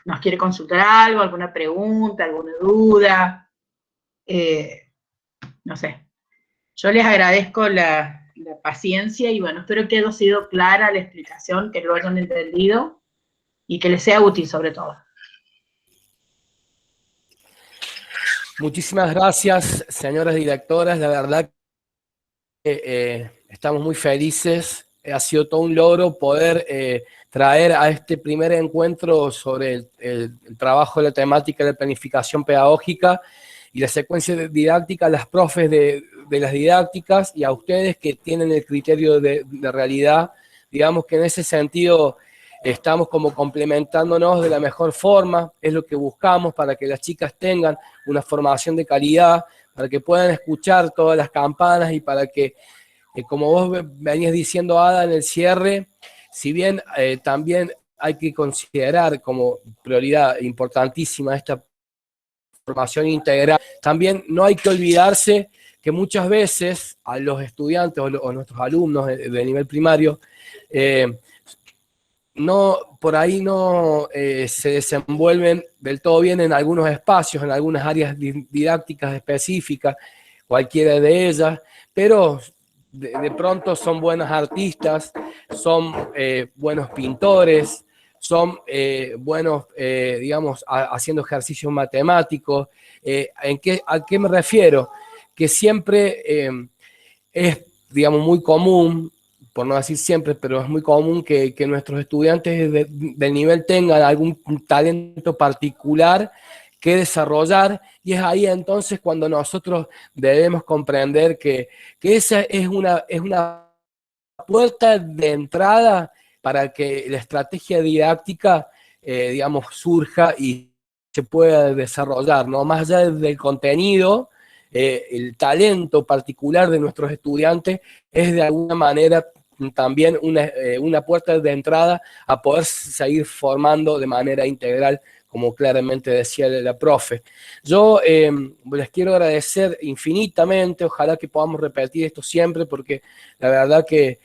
nos quiere consultar algo, alguna pregunta, alguna duda. No sé. Yo les agradezco la paciencia y bueno, espero que haya sido clara la explicación, que lo hayan entendido y que les sea útil sobre todo. Muchísimas gracias, señoras directoras. La verdad que estamos muy felices. Ha sido todo un logro poder traer a este primer encuentro sobre el trabajo de la temática de planificación pedagógica y la secuencia didáctica a las profes de las didácticas y a ustedes que tienen el criterio de realidad. Digamos que en ese sentido estamos como complementándonos de la mejor forma, es lo que buscamos para que las chicas tengan una formación de calidad, para que puedan escuchar todas las campanas y para que, como vos venías diciendo, Ada, en el cierre, si bien también hay que considerar como prioridad importantísima esta formación integral, también no hay que olvidarse que muchas veces a los estudiantes o nuestros alumnos de nivel primario por ahí no se desenvuelven del todo bien en algunos espacios, en algunas áreas didácticas específicas, cualquiera de ellas, pero de pronto son buenos artistas, son buenos pintores, son buenos, digamos, haciendo ejercicios matemáticos. ¿A qué me refiero? Que siempre es, digamos, muy común, por no decir siempre, pero es muy común que nuestros estudiantes del nivel tengan algún talento particular que desarrollar, y es ahí entonces cuando nosotros debemos comprender que esa es una puerta de entrada para que la estrategia didáctica, digamos, surja y se pueda desarrollar, ¿no? Más allá del contenido, el talento particular de nuestros estudiantes es de alguna manera también una puerta de entrada a poder seguir formando de manera integral, como claramente decía la profe. Yo les quiero agradecer infinitamente, ojalá que podamos repetir esto siempre, porque la verdad que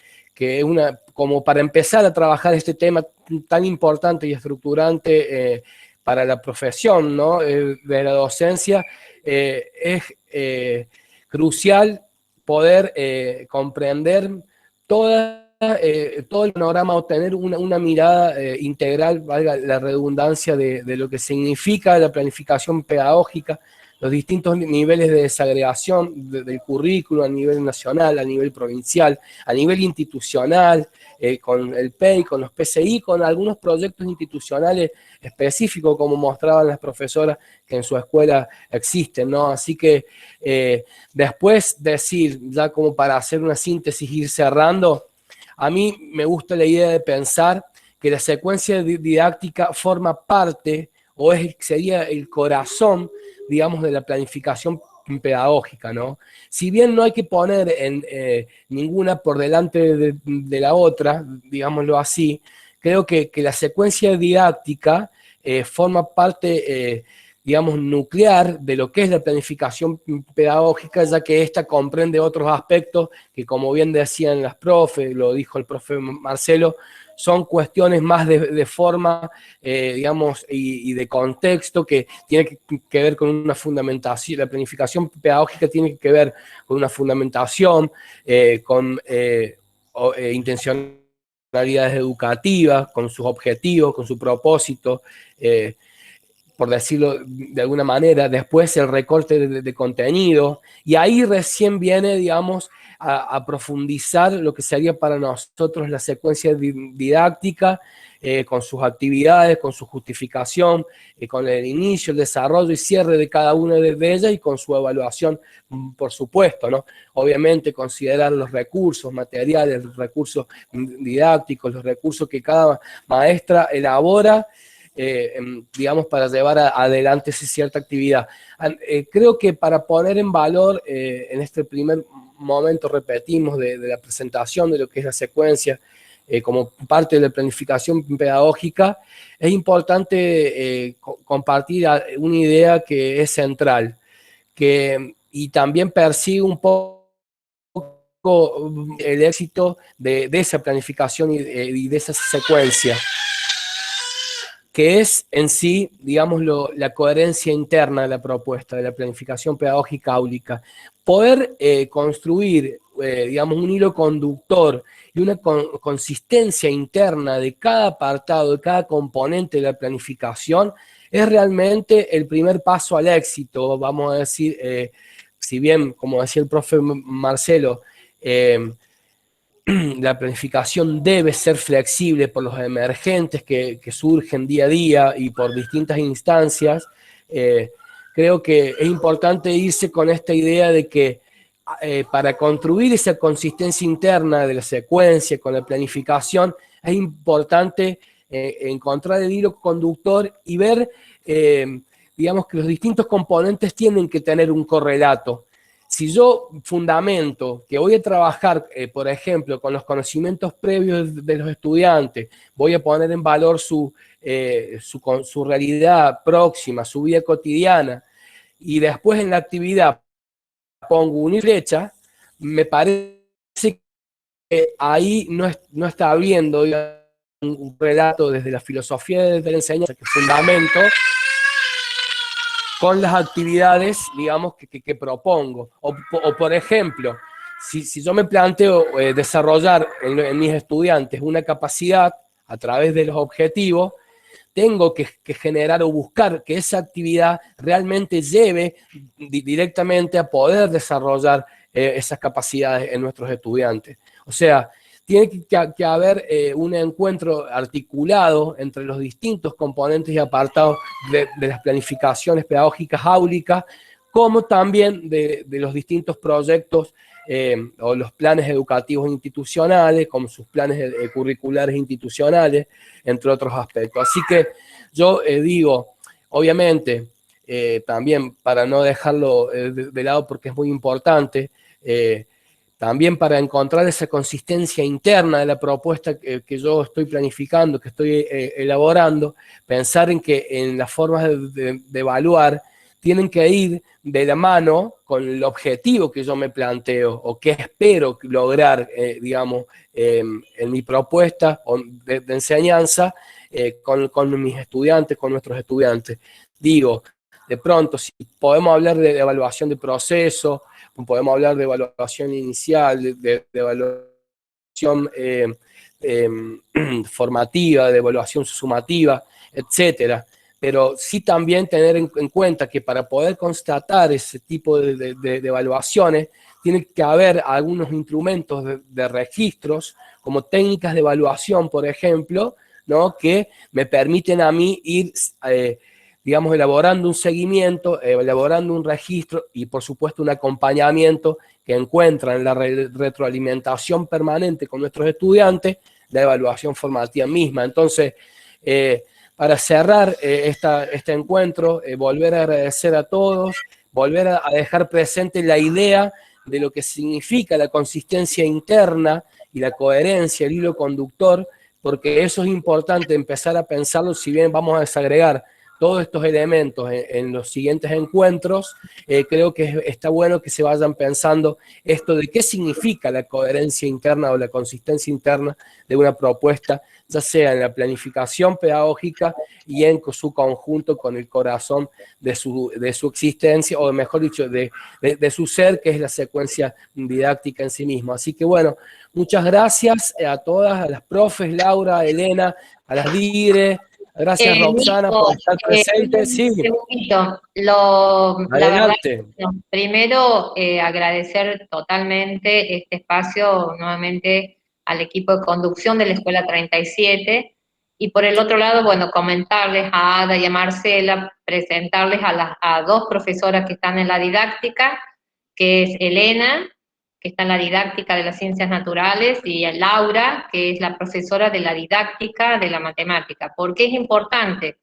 como para empezar a trabajar este tema tan importante y estructurante para la profesión, ¿no? De la docencia, es crucial poder comprender todo el panorama, o tener una mirada integral, valga la redundancia, de lo que significa la planificación pedagógica, los distintos niveles de desagregación del currículo a nivel nacional, a nivel provincial, a nivel institucional, con el PEI, con los PCI, con algunos proyectos institucionales específicos, como mostraban las profesoras que en su escuela existen, ¿no? Así que después decir, ya como para hacer una síntesis, ir cerrando, a mí me gusta la idea de pensar que la secuencia didáctica forma parte, o sería el corazón, digamos, de la planificación pedagógica, ¿no? Si bien no hay que poner ninguna por delante de la otra, digámoslo así, creo que la secuencia didáctica forma parte, digamos, nuclear de lo que es la planificación pedagógica, ya que ésta comprende otros aspectos que, como bien decían las profes, lo dijo el profe Marcelo, son cuestiones más de forma, digamos, y de contexto, que tiene que ver con una fundamentación. La planificación pedagógica tiene que ver con una fundamentación, con intencionalidades educativas, con sus objetivos, con su propósito, por decirlo de alguna manera. Después el recorte de contenido, y ahí recién viene, digamos, a profundizar lo que sería para nosotros la secuencia didáctica, con sus actividades, con su justificación, con el inicio, el desarrollo y cierre de cada una de ellas, y con su evaluación, por supuesto, ¿no? Obviamente considerar los recursos materiales, los recursos didácticos, los recursos que cada maestra elabora, digamos, para llevar adelante esa cierta actividad. Creo que para poner en valor, en este primer momento, repetimos, de la presentación de lo que es la secuencia, como parte de la planificación pedagógica, es importante compartir una idea que es central, y también persigue un poco el éxito de esa planificación y de esa secuencia, que es en sí, digamos, la coherencia interna de la propuesta, de la planificación pedagógica áulica. Poder construir, digamos, un hilo conductor y una consistencia interna de cada apartado, de cada componente de la planificación, es realmente el primer paso al éxito, vamos a decir. Si bien, como decía el profe Marcelo, la planificación debe ser flexible por los emergentes que surgen día a día y por distintas instancias, creo que es importante irse con esta idea de que para construir esa consistencia interna de la secuencia con la planificación, es importante encontrar el hilo conductor y ver, digamos, que los distintos componentes tienen que tener un correlato. Si yo fundamento que voy a trabajar, por ejemplo, con los conocimientos previos de los estudiantes, voy a poner en valor su realidad próxima, su vida cotidiana, y después en la actividad pongo una flecha, me parece que ahí no está habiendo un relato desde la filosofía de la enseñanza que fundamento con las actividades, digamos, que propongo. O por ejemplo, si yo me planteo desarrollar en mis estudiantes una capacidad a través de los objetivos, tengo que generar o buscar que esa actividad realmente lleve directamente a poder desarrollar esas capacidades en nuestros estudiantes. O sea, tiene que haber un encuentro articulado entre los distintos componentes y apartados de las planificaciones pedagógicas áulicas, como también de los distintos proyectos o los planes educativos institucionales, como sus planes curriculares institucionales, entre otros aspectos. Así que yo digo, obviamente, también para no dejarlo de lado porque es muy importante, también para encontrar esa consistencia interna de la propuesta que yo estoy planificando, que estoy elaborando, pensar en que en las formas de evaluar tienen que ir de la mano con el objetivo que yo me planteo o que espero lograr, digamos, en mi propuesta de enseñanza con mis estudiantes, con nuestros estudiantes. Digo, de pronto, si podemos hablar de evaluación de proceso, podemos hablar de evaluación inicial, de evaluación formativa, de evaluación sumativa, etcétera. Pero sí también tener en cuenta que para poder constatar ese tipo de evaluaciones, tiene que haber algunos instrumentos de registros, como técnicas de evaluación, por ejemplo, ¿no? Que me permiten a mí ir, digamos, elaborando un seguimiento, elaborando un registro y, por supuesto, un acompañamiento que encuentra en la retroalimentación permanente con nuestros estudiantes, la evaluación formativa misma. Entonces, para cerrar este encuentro, volver a agradecer a todos, volver a dejar presente la idea de lo que significa la consistencia interna y la coherencia, el hilo conductor, porque eso es importante empezar a pensarlo, si bien vamos a desagregar todos estos elementos en los siguientes encuentros, creo que está bueno que se vayan pensando esto de qué significa la coherencia interna o la consistencia interna de una propuesta, ya sea en la planificación pedagógica y en su conjunto con el corazón de su existencia, o mejor dicho, de su ser, que es la secuencia didáctica en sí misma. Así que bueno, muchas gracias a todas, a las profes, Laura, Elena, a las líderes. Gracias, Roxana, Nico, por estar presente. Sí, segundito. La verdad, adelante. bueno, primero agradecer totalmente este espacio nuevamente al equipo de conducción de la Escuela 37 y por el otro lado, bueno, comentarles a Ada y a Marcela, presentarles a dos profesoras que están en la didáctica, que es Elena, que está en la didáctica de las ciencias naturales, y a Laura, que es la profesora de la didáctica de la matemática. ¿Por qué es importante?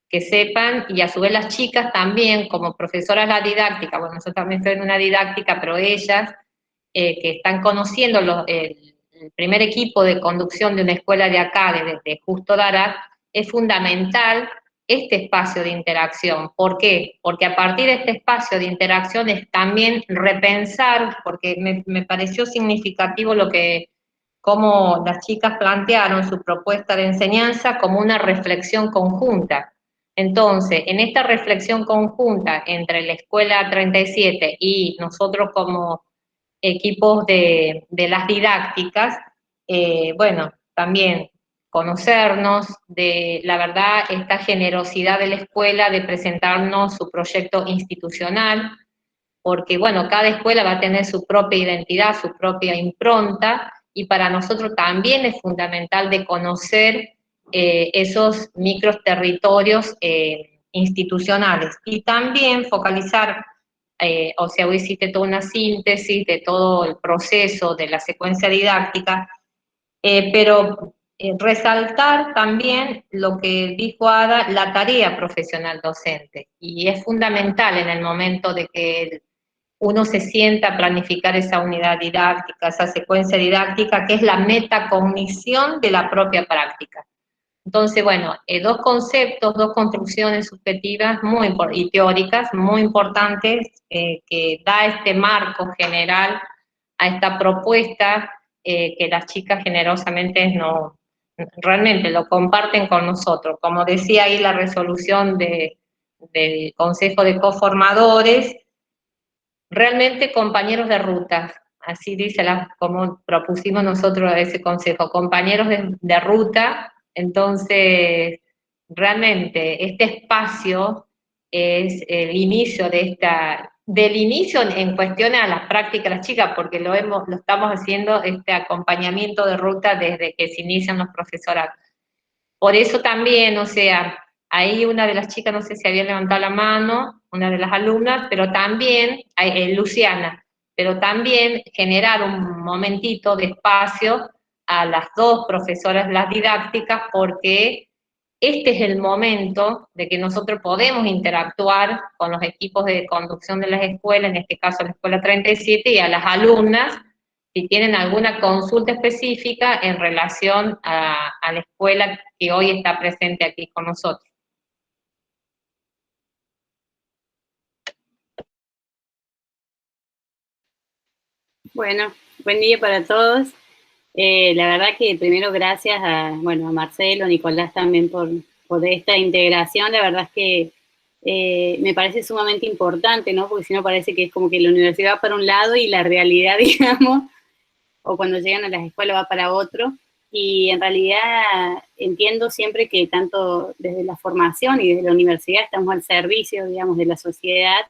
Que sepan, y a su vez las chicas también, como profesoras de la didáctica, bueno, yo también estoy en una didáctica, pero ellas, que están conociendo el primer equipo de conducción de una escuela de acá, de Justo Daract, es fundamental este espacio de interacción. ¿Por qué? Porque a partir de este espacio de interacción es también repensar, porque me pareció significativo cómo las chicas plantearon su propuesta de enseñanza como una reflexión conjunta. Entonces, en esta reflexión conjunta entre la Escuela 37 y nosotros como equipos de las didácticas, bueno, también conocernos de, la verdad, esta generosidad de la escuela de presentarnos su proyecto institucional, porque, bueno, cada escuela va a tener su propia identidad, su propia impronta, y para nosotros también es fundamental de conocer esos microterritorios institucionales, y también focalizar, o sea, hoy hiciste toda una síntesis de todo el proceso de la secuencia didáctica, pero resaltar también lo que dijo Ada, la tarea profesional docente, y es fundamental en el momento de que uno se sienta a planificar esa unidad didáctica, esa secuencia didáctica, que es la metacognición de la propia práctica. Entonces, bueno, dos conceptos, dos construcciones subjetivas y teóricas muy importantes que da este marco general a esta propuesta que las chicas generosamente realmente lo comparten con nosotros. Como decía ahí la resolución del Consejo de Coformadores, realmente compañeros de ruta, así dice como propusimos nosotros a ese consejo, compañeros de ruta. Entonces, realmente este espacio es el inicio del inicio en cuestiones a las prácticas de las chicas, porque lo estamos haciendo este acompañamiento de ruta desde que se inician los profesorados. Por eso también, o sea, ahí una de las chicas, no sé si había levantado la mano, una de las alumnas, pero también, Luciana, pero también generar un momentito de espacio a las dos profesoras, las didácticas, porque este es el momento de que nosotros podemos interactuar con los equipos de conducción de las escuelas, en este caso la Escuela 37, y a las alumnas, si tienen alguna consulta específica en relación a la escuela que hoy está presente aquí con nosotros. Bueno, buen día para todos. La verdad que primero gracias a Marcelo, Nicolás también por esta integración. La verdad es que me parece sumamente importante, ¿no? Porque si no parece que es como que la universidad va para un lado y la realidad, digamos, o cuando llegan a las escuelas va para otro. Y en realidad entiendo siempre que tanto desde la formación y desde la universidad estamos al servicio, digamos, de la sociedad.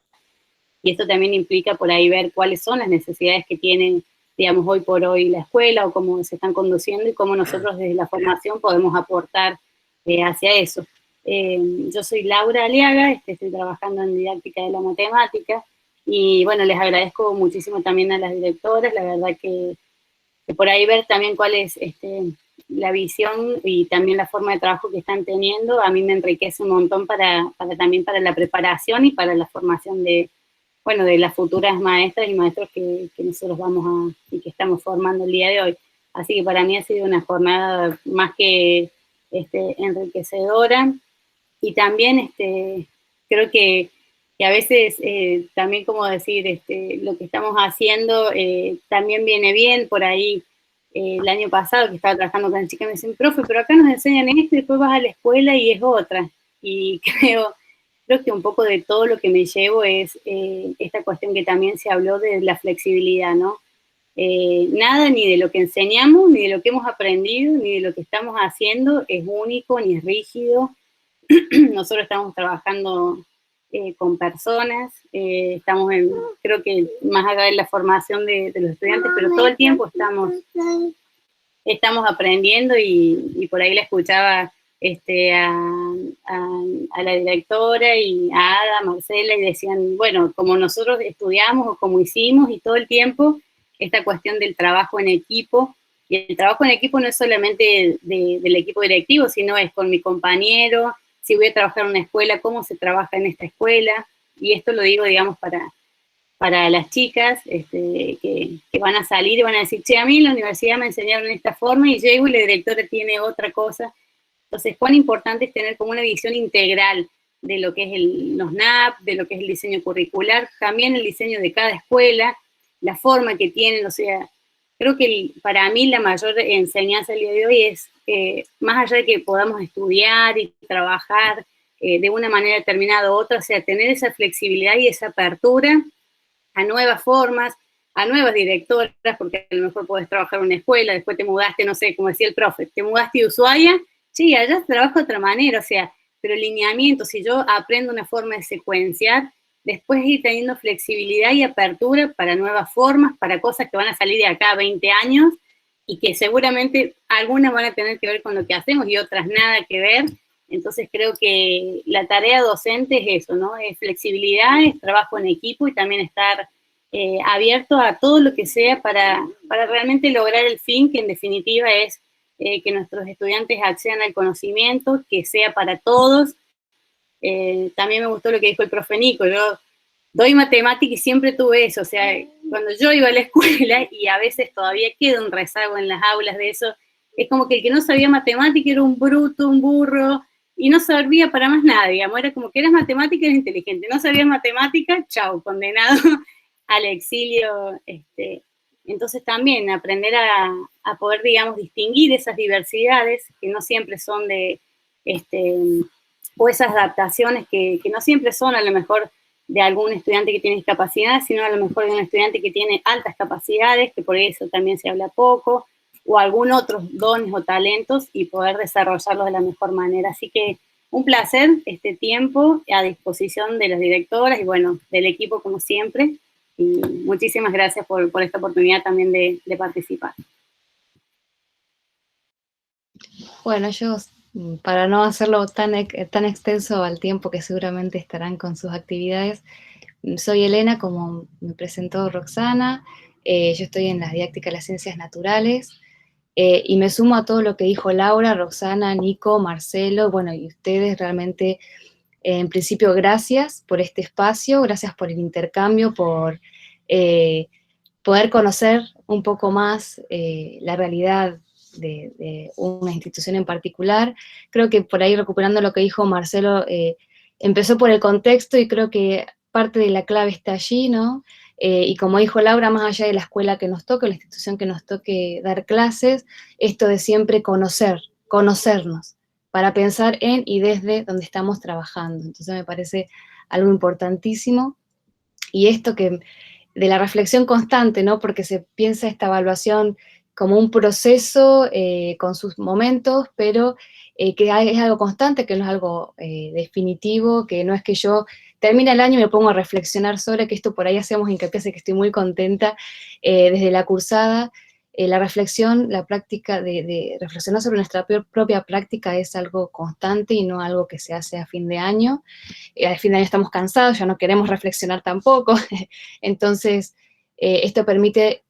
Y esto también implica por ahí ver cuáles son las necesidades que tienen, digamos, hoy por hoy la escuela o cómo se están conduciendo y cómo nosotros desde la formación podemos aportar hacia eso. Yo soy Laura Aliaga, estoy trabajando en didáctica de la matemática y bueno, les agradezco muchísimo también a las directoras, la verdad que por ahí ver también cuál es la visión y también la forma de trabajo que están teniendo, a mí me enriquece un montón también para la preparación y para la formación de las futuras maestras y maestros que nosotros y que estamos formando el día de hoy. Así que para mí ha sido una jornada más que enriquecedora y también creo que a veces también como decir lo que estamos haciendo también viene bien. Por ahí el año pasado que estaba trabajando con la chica me dicen, profe, pero acá nos enseñan esto y después vas a la escuela y es otra. Y creo que un poco de todo lo que me llevo es esta cuestión que también se habló de la flexibilidad, ¿no? Nada ni de lo que enseñamos, ni de lo que hemos aprendido, ni de lo que estamos haciendo es único, ni es rígido. Nosotros estamos trabajando con personas, creo que más allá de la formación de los estudiantes, pero todo el tiempo estamos aprendiendo y por ahí la escuchaba a la directora y a Ada, Marcela, y decían, bueno, como nosotros estudiamos o como hicimos y todo el tiempo, esta cuestión del trabajo en equipo, y el trabajo en equipo no es solamente del equipo directivo, sino es con mi compañero, si voy a trabajar en una escuela, cómo se trabaja en esta escuela, y esto lo digo, digamos, para las chicas que van a salir y van a decir, che, a mí en la universidad me enseñaron de esta forma, y llego y la directora tiene otra cosa. Entonces, cuán importante es tener como una visión integral de lo que es los NAP, de lo que es el diseño curricular, también el diseño de cada escuela, la forma que tienen, o sea, creo que para mí la mayor enseñanza del día de hoy es, más allá de que podamos estudiar y trabajar de una manera determinada u otra, o sea, tener esa flexibilidad y esa apertura a nuevas formas, a nuevas directoras, porque a lo mejor podés trabajar en una escuela, después te mudaste, no sé, como decía el profe, te mudaste de Ushuaia, sí, allá se trabaja de otra manera, o sea, pero lineamiento, si yo aprendo una forma de secuenciar, después ir teniendo flexibilidad y apertura para nuevas formas, para cosas que van a salir de acá a 20 años y que seguramente algunas van a tener que ver con lo que hacemos y otras nada que ver. Entonces creo que la tarea docente es eso, ¿no? Es flexibilidad, es trabajo en equipo y también estar abierto a todo lo que sea para realmente lograr el fin, que en definitiva es que nuestros estudiantes accedan al conocimiento, que sea para todos. También me gustó lo que dijo el profe Nico, yo doy matemática y siempre tuve eso, o sea, cuando yo iba a la escuela, y a veces todavía queda un rezago en las aulas de eso, es como que el que no sabía matemática era un bruto, un burro, y no servía para más nada, digamos, era como que eras matemática, eras inteligente, no sabías matemática, chau, condenado al exilio. Entonces también aprender a poder, digamos, distinguir esas diversidades que no siempre son o esas adaptaciones que no siempre son a lo mejor de algún estudiante que tiene discapacidad, sino a lo mejor de un estudiante que tiene altas capacidades, que por eso también se habla poco, o algún otros dones o talentos, y poder desarrollarlos de la mejor manera. Así que un placer este tiempo a disposición de las directoras y, bueno, del equipo como siempre, y muchísimas gracias por esta oportunidad también de participar. Bueno, yo, para no hacerlo tan extenso al tiempo que seguramente estarán con sus actividades, soy Elena, como me presentó Roxana, yo estoy en la didáctica de las ciencias naturales, y me sumo a todo lo que dijo Laura, Roxana, Nico, Marcelo, bueno, y ustedes realmente, en principio, gracias por este espacio, gracias por el intercambio, por poder conocer un poco más la realidad de una institución en particular. Creo que por ahí, recuperando lo que dijo Marcelo, empezó por el contexto y creo que parte de la clave está allí, ¿no? Y como dijo Laura, más allá de la escuela que nos toque, la institución que nos toque dar clases, esto de siempre conocernos, para pensar en y desde donde estamos trabajando. Entonces me parece algo importantísimo. Y esto que de la reflexión constante, ¿no? Porque se piensa esta evaluación como un proceso con sus momentos, pero que es algo constante, que no es algo definitivo, que no es que yo termine el año y me pongo a reflexionar sobre, que esto por ahí hacemos hincapié, que estoy muy contenta desde la cursada. La reflexión, la práctica de reflexionar sobre nuestra propia práctica es algo constante y no algo que se hace a fin de año. Al fin de año estamos cansados, ya no queremos reflexionar tampoco. Entonces, esto permite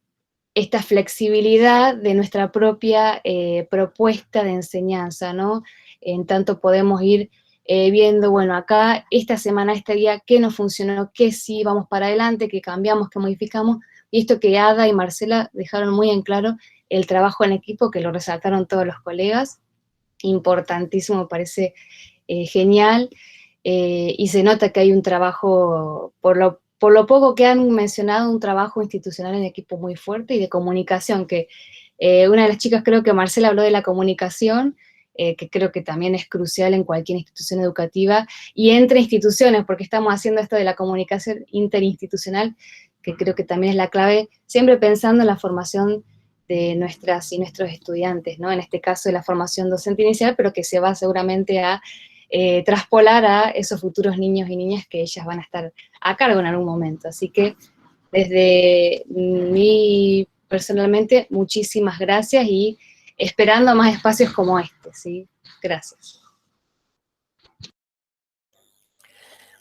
esta flexibilidad de nuestra propia propuesta de enseñanza, ¿no? En tanto podemos ir viendo, bueno, acá, esta semana, este día, qué nos funcionó, qué sí, vamos para adelante, qué cambiamos, qué modificamos, y esto que Ada y Marcela dejaron muy en claro, el trabajo en equipo, que lo resaltaron todos los colegas, importantísimo, me parece genial, y se nota que hay un trabajo, por lo poco que han mencionado, un trabajo institucional en equipo muy fuerte y de comunicación, que una de las chicas, creo que Marcela, habló de la comunicación, que creo que también es crucial en cualquier institución educativa, y entre instituciones, porque estamos haciendo esto de la comunicación interinstitucional, que creo que también es la clave, siempre pensando en la formación de nuestras y nuestros estudiantes, ¿no? En este caso de la formación docente inicial, pero que se va seguramente a traspolar a esos futuros niños y niñas que ellas van a estar a cargo en algún momento. Así que desde mí personalmente, muchísimas gracias y esperando más espacios como este, ¿sí? Gracias.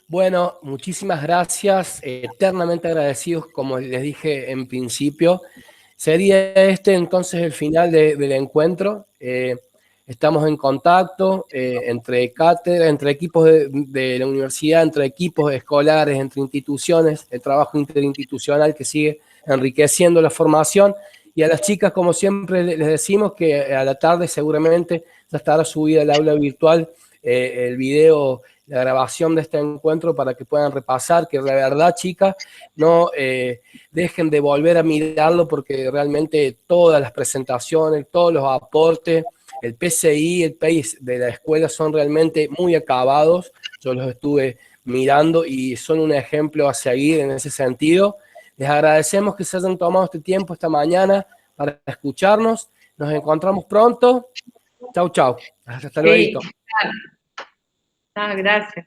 Bueno, muchísimas gracias, eternamente agradecidos, como les dije en principio. Sería este entonces el final del encuentro. Estamos en contacto entre cátedra, entre equipos de la universidad, entre equipos escolares, entre instituciones, el trabajo interinstitucional que sigue enriqueciendo la formación. Y a las chicas, como siempre les decimos, que a la tarde seguramente ya estará subida al aula virtual el video, la grabación de este encuentro para que puedan repasar, que la verdad, chicas, no dejen de volver a mirarlo, porque realmente todas las presentaciones, todos los aportes, el PCI, el PACE de la escuela son realmente muy acabados. Yo los estuve mirando y son un ejemplo a seguir en ese sentido. Les agradecemos que se hayan tomado este tiempo esta mañana para escucharnos. Nos encontramos pronto. Chau, chau. Hasta luego. Gracias.